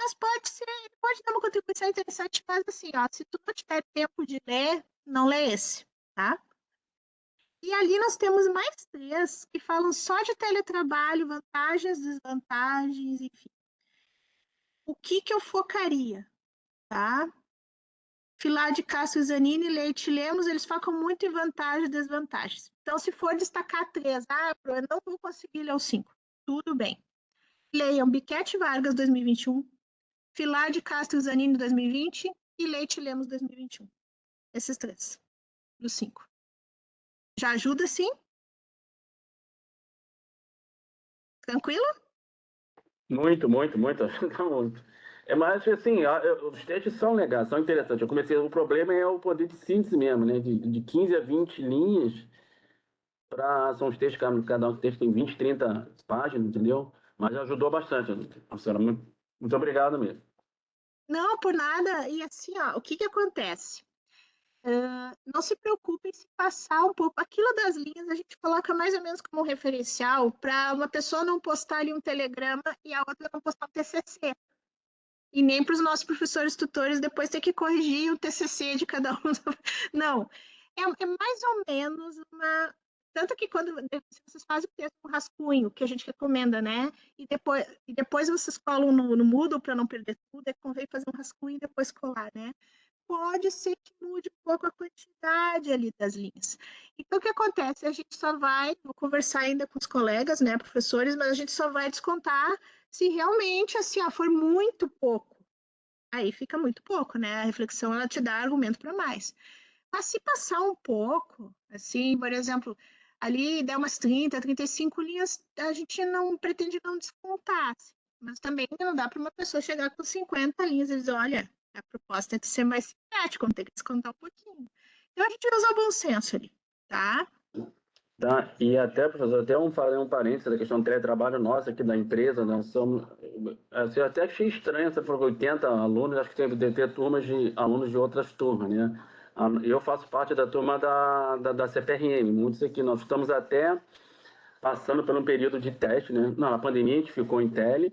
mas pode ser, ele pode dar uma contribuição interessante, mas assim, ó, se tu não tiver tempo de ler, não lê esse, tá? E ali nós temos mais 3 que falam só de teletrabalho, vantagens, desvantagens, enfim. O que eu focaria, tá? Filar de Castro Zanini, Leite Lemos, eles focam muito em vantagens e desvantagens. Então, se for destacar 3, eu não vou conseguir ler os 5. Tudo bem. Leiam Biquete Vargas 2021, Filar de Castro Zanini 2020 e Leite Lemos 2021. Esses 3, dos 5. Já ajuda, sim? Tranquilo? Muito, muito, muito. Ajuda muito. É mais assim, os textos são legais, são interessantes. Eu comecei, o problema é o poder de síntese mesmo, né? De 15 a 20 linhas, são os textos, cada um texto tem 20, 30 páginas, entendeu? Mas ajudou bastante, professora. Muito obrigado mesmo. Não, por nada. E assim, ó, o que acontece? Não se preocupem se passar um pouco. Aquilo das linhas a gente coloca mais ou menos como referencial para uma pessoa não postar ali um telegrama e a outra não postar um TCC. E nem para os nossos professores tutores depois ter que corrigir o TCC de cada um. Não, é mais ou menos uma... Tanto que quando vocês fazem o texto com rascunho, que a gente recomenda, né? E depois vocês colam no Moodle para não perder tudo, convém fazer um rascunho e depois colar, né? Pode ser que mude um pouco a quantidade ali das linhas. Então, o que acontece? A gente só vou conversar ainda com os colegas, né, professores, mas a gente só vai descontar se realmente, assim, for muito pouco. Aí fica muito pouco, né? A reflexão, ela te dá argumento para mais. Mas se passar um pouco, assim, por exemplo, ali der umas 30, 35 linhas, a gente não pretende não descontar. Mas também não dá para uma pessoa chegar com 50 linhas e dizer, olha, a proposta é de ser mais sintético, vamos ter que descontar um pouquinho. Então a gente vai usar o bom senso ali, tá? Tá, e até, professor, até fazer um parênteses da questão do teletrabalho nosso aqui da empresa, nós somos, assim, eu até achei estranho, você falou 80 alunos, acho que deve ter turmas de alunos de outras turmas, né? Eu faço parte da turma da CPRM, muitos aqui, nós estamos até passando por um período de teste, né? Não, na pandemia a gente ficou em tele,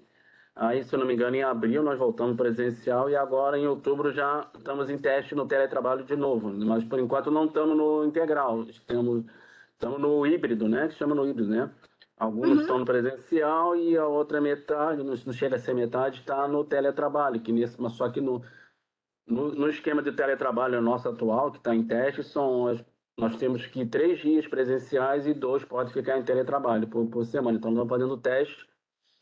aí, se eu não me engano, em abril nós voltamos presencial e agora em outubro já estamos em teste no teletrabalho de novo, mas por enquanto não estamos no integral, estamos no híbrido, né? Que chama no híbrido, né? Alguns estão no presencial e a outra metade, não chega a ser metade, está no teletrabalho, mas só que no esquema de teletrabalho nosso atual, que está em teste, nós temos que 3 dias presenciais e 2 podem ficar em teletrabalho por semana. Então, nós estamos fazendo teste,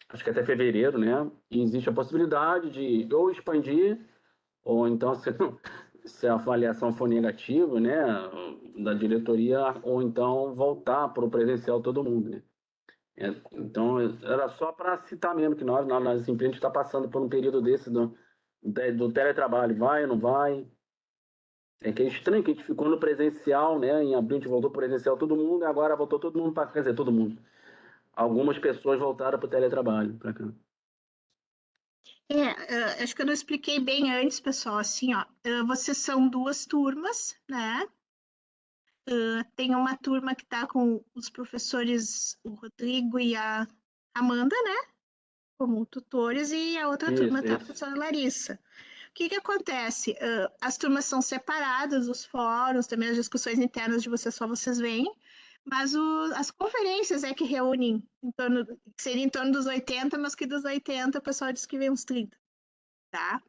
acho que até fevereiro, né? E existe a possibilidade de ou expandir, ou então, se a avaliação for negativa, né, da diretoria, ou então voltar para o presencial todo mundo, né? Então, era só para citar mesmo que nós empresas, está passando por um período desse do teletrabalho, vai ou não vai? É que é estranho que a gente ficou no presencial, né? Em abril a gente voltou para o presencial todo mundo, e agora voltou todo mundo para, quer dizer, todo mundo. Algumas pessoas voltaram para o teletrabalho, para cá. Acho que eu não expliquei bem antes, pessoal, assim, ó, vocês são 2 turmas, né? Tem uma turma que está com os professores, o Rodrigo e a Amanda, né? Como tutores, e a outra turma está a professora Larissa. O que acontece? As turmas são separadas, os fóruns, também as discussões internas de vocês, só vocês veem, mas as conferências é que reúnem, seria em torno dos 80, mas que dos 80 o pessoal diz que vem uns 30, tá?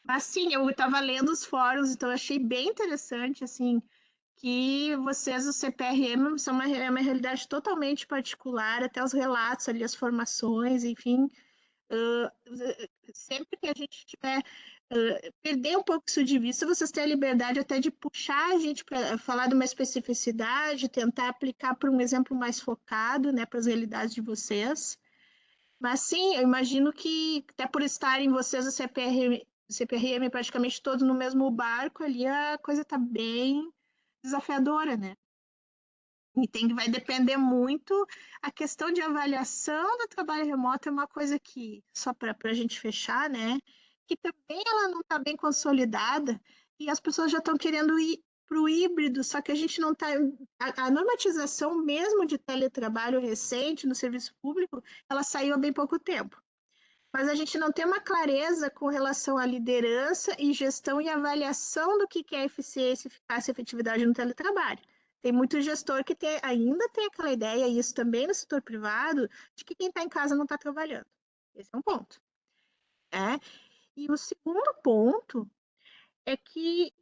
Mas sim, eu estava lendo os fóruns, então eu achei bem interessante, assim, que vocês, o CPRM, são uma realidade totalmente particular, até os relatos ali, as formações, enfim. Sempre que a gente tiver perder um pouco isso de vista, vocês têm a liberdade até de puxar a gente para falar de uma especificidade, tentar aplicar para um exemplo mais focado, né, para as realidades de vocês. Mas sim, eu imagino que até por estarem vocês, o CPRM, CPRM praticamente todos no mesmo barco, ali a coisa está bem desafiadora, né? E vai depender muito. A questão de avaliação do trabalho remoto é uma coisa que, só para a gente fechar, né? Que também ela não está bem consolidada e as pessoas já estão querendo ir para o híbrido, só que a gente não está. A normatização mesmo de teletrabalho recente no serviço público, ela saiu há bem pouco tempo. Mas a gente não tem uma clareza com relação à liderança e gestão e avaliação do que é eficiência, eficácia e efetividade no teletrabalho. Tem muito gestor que ainda tem aquela ideia, e isso também no setor privado, de que quem está em casa não está trabalhando. Esse é um ponto. E o segundo ponto é que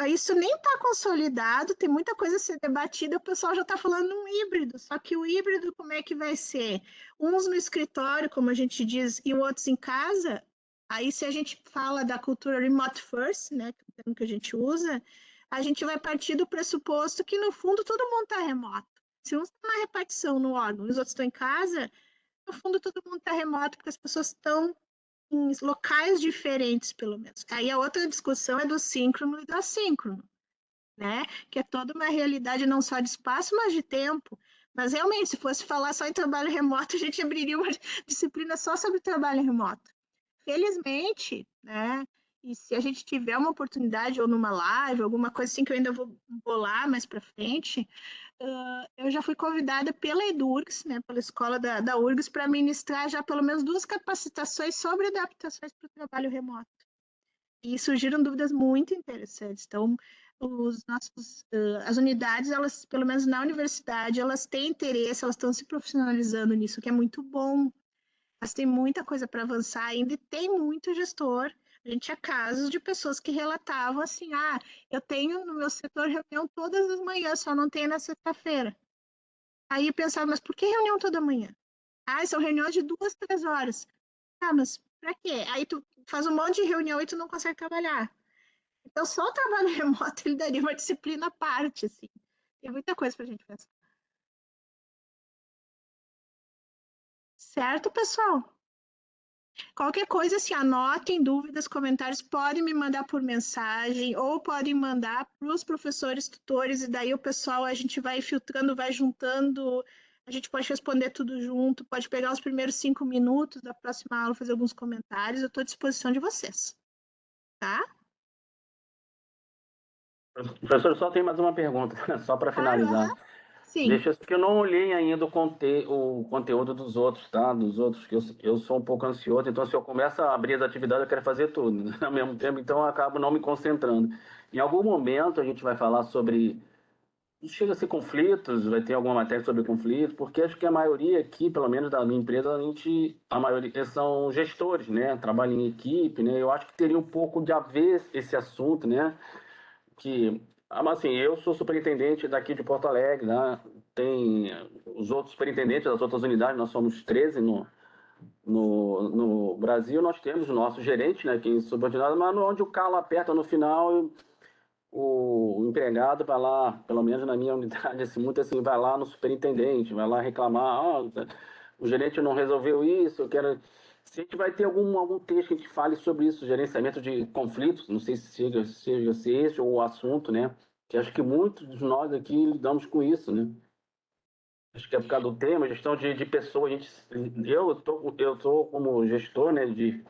isso nem está consolidado, tem muita coisa a ser debatida, o pessoal já está falando um híbrido, só que o híbrido como é que vai ser? Uns no escritório, como a gente diz, e outros em casa. Aí se a gente fala da cultura remote first, né, que é o termo que a gente usa, a gente vai partir do pressuposto que no fundo todo mundo está remoto. Se uns estão na repartição no órgão e os outros estão em casa, no fundo todo mundo está remoto, porque as pessoas estão em locais diferentes, pelo menos. Aí a outra discussão é do síncrono e do assíncrono, né? Que é toda uma realidade não só de espaço, mas de tempo. Mas realmente, se fosse falar só em trabalho remoto, a gente abriria uma disciplina só sobre trabalho remoto. Felizmente, né? E se a gente tiver uma oportunidade ou numa live, alguma coisa assim que eu ainda vou bolar mais para frente, eu já fui convidada pela EDURGS, né, pela escola da URGS, para ministrar já pelo menos 2 capacitações sobre adaptações para o trabalho remoto. E surgiram dúvidas muito interessantes. Então, as unidades, elas, pelo menos na universidade, elas têm interesse, elas estão se profissionalizando nisso, que é muito bom. Mas tem muita coisa para avançar ainda e tem muito gestor. A gente tinha casos de pessoas que relatavam assim, eu tenho no meu setor reunião todas as manhãs, só não tenho na sexta-feira. Aí eu pensava, mas por que reunião toda manhã? São reuniões de 2, 3 horas. Mas para quê? Aí tu faz um monte de reunião e tu não consegue trabalhar. Então, só o trabalho remoto, ele daria uma disciplina à parte, assim. Tem muita coisa para a gente pensar. Certo, pessoal? Qualquer coisa, se anotem dúvidas, comentários, podem me mandar por mensagem ou podem mandar para os professores tutores e daí o pessoal, a gente vai filtrando, vai juntando, a gente pode responder tudo junto, pode pegar os primeiros 5 minutos da próxima aula, fazer alguns comentários, eu estou à disposição de vocês, tá? Professor, só tem mais uma pergunta, só para finalizar. Sim. Deixa que eu não olhei ainda o conteúdo dos outros, tá? Dos outros, que eu sou um pouco ansioso, então se eu começo a abrir as atividades, eu quero fazer tudo, né? Ao mesmo tempo, então eu acabo não me concentrando. Em algum momento a gente vai falar sobre, chega a ser conflitos, vai ter alguma matéria sobre conflitos, porque acho que a maioria aqui, pelo menos da minha empresa, a maioria são gestores, né? Trabalham em equipe, né? Eu acho que teria um pouco de haver esse assunto, né? Mas assim, eu sou superintendente daqui de Porto Alegre, né? Tem os outros superintendentes das outras unidades, nós somos 13 no Brasil, nós temos o nosso gerente, né, que é subordinado, mas onde o calo aperta no final, o empregado vai lá, pelo menos na minha unidade, assim, muito assim, vai lá no superintendente, vai lá reclamar, o gerente não resolveu isso, eu quero... Se a gente vai ter algum texto que a gente fale sobre isso, gerenciamento de conflitos, não sei se seja esse ou o assunto, né? Que acho que muitos de nós aqui lidamos com isso, né? Acho que é por causa do tema, gestão de pessoas. Eu tô como gestor, né? Lido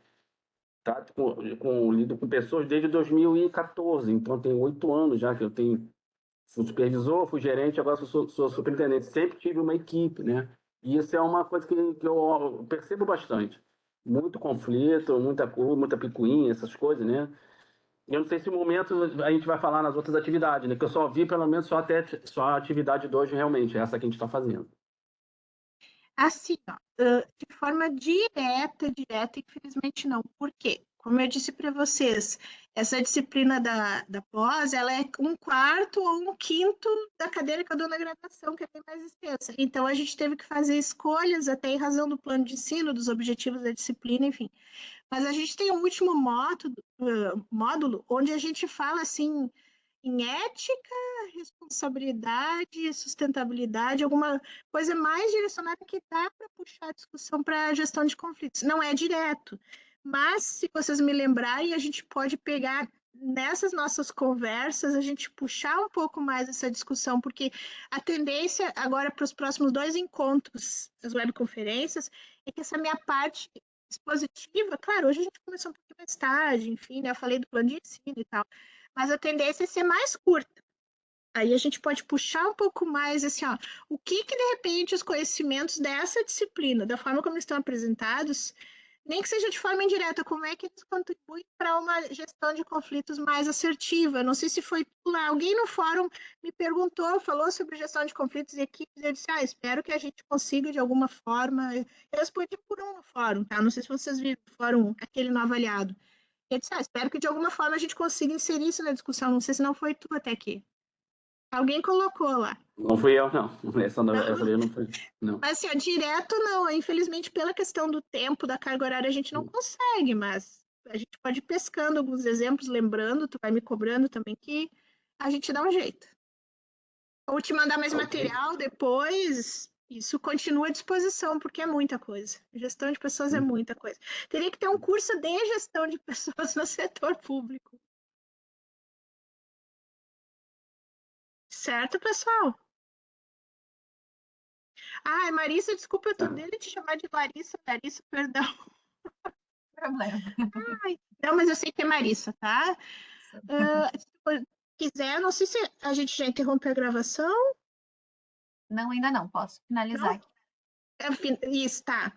com pessoas desde 2014, então tem 8 anos já que eu fui supervisor, fui gerente, agora sou superintendente. Sempre tive uma equipe, né? E isso é uma coisa que eu percebo bastante. Muito conflito, muita picuinha, essas coisas, né? Eu não sei se no momento a gente vai falar nas outras atividades, né? Que eu só vi pelo menos só a atividade de hoje, realmente, essa que a gente está fazendo. Assim, de forma direta, infelizmente não. Por quê? Como eu disse para vocês, essa disciplina da pós, ela é 1/4 ou 1/5 da cadeira que eu dou na graduação, que é bem mais extensa. Então, a gente teve que fazer escolhas, até em razão do plano de ensino, dos objetivos da disciplina, enfim. Mas a gente tem um último módulo onde a gente fala, assim, em ética, responsabilidade, sustentabilidade, alguma coisa mais direcionada que dá para puxar a discussão para a gestão de conflitos. Não é direto, Mas, se vocês me lembrarem, a gente pode pegar nessas nossas conversas, a gente puxar um pouco mais essa discussão, porque a tendência agora para os próximos 2 encontros, as webconferências, é que essa minha parte expositiva, claro, hoje a gente começou um pouquinho mais tarde, enfim, né, eu falei do plano de ensino e tal, mas a tendência é ser mais curta. Aí a gente pode puxar um pouco mais, assim, ó, o que de repente os conhecimentos dessa disciplina, da forma como estão apresentados, nem que seja de forma indireta, como é que eles contribuem para uma gestão de conflitos mais assertiva? Não sei se foi lá, alguém no fórum me perguntou, falou sobre gestão de conflitos e equipes, eu disse, espero que a gente consiga de alguma forma, eu respondi por um no fórum, tá? Não sei se vocês viram o fórum, aquele não avaliado. Eu disse, espero que de alguma forma a gente consiga inserir isso na discussão, não sei se não foi tu até aqui. Alguém colocou lá. Não fui eu, não. Essa vez não foi. Não. Mas assim, direto não. Infelizmente, pela questão do tempo, da carga horária, a gente não consegue, mas a gente pode ir pescando alguns exemplos, lembrando, tu vai me cobrando também, que a gente dá um jeito. Ou te mandar mais material depois, isso continua à disposição, porque é muita coisa. Gestão de pessoas é muita coisa. Teria que ter um curso de gestão de pessoas no setor público. Certo, pessoal? Marissa, desculpa, eu tô dele te chamar de Larissa. Larissa, perdão. Problema. Não, mas eu sei que é Marissa, tá? Se quiser, não sei se a gente já interrompeu a gravação. Não, ainda não. Posso finalizar aqui. Isso, tá.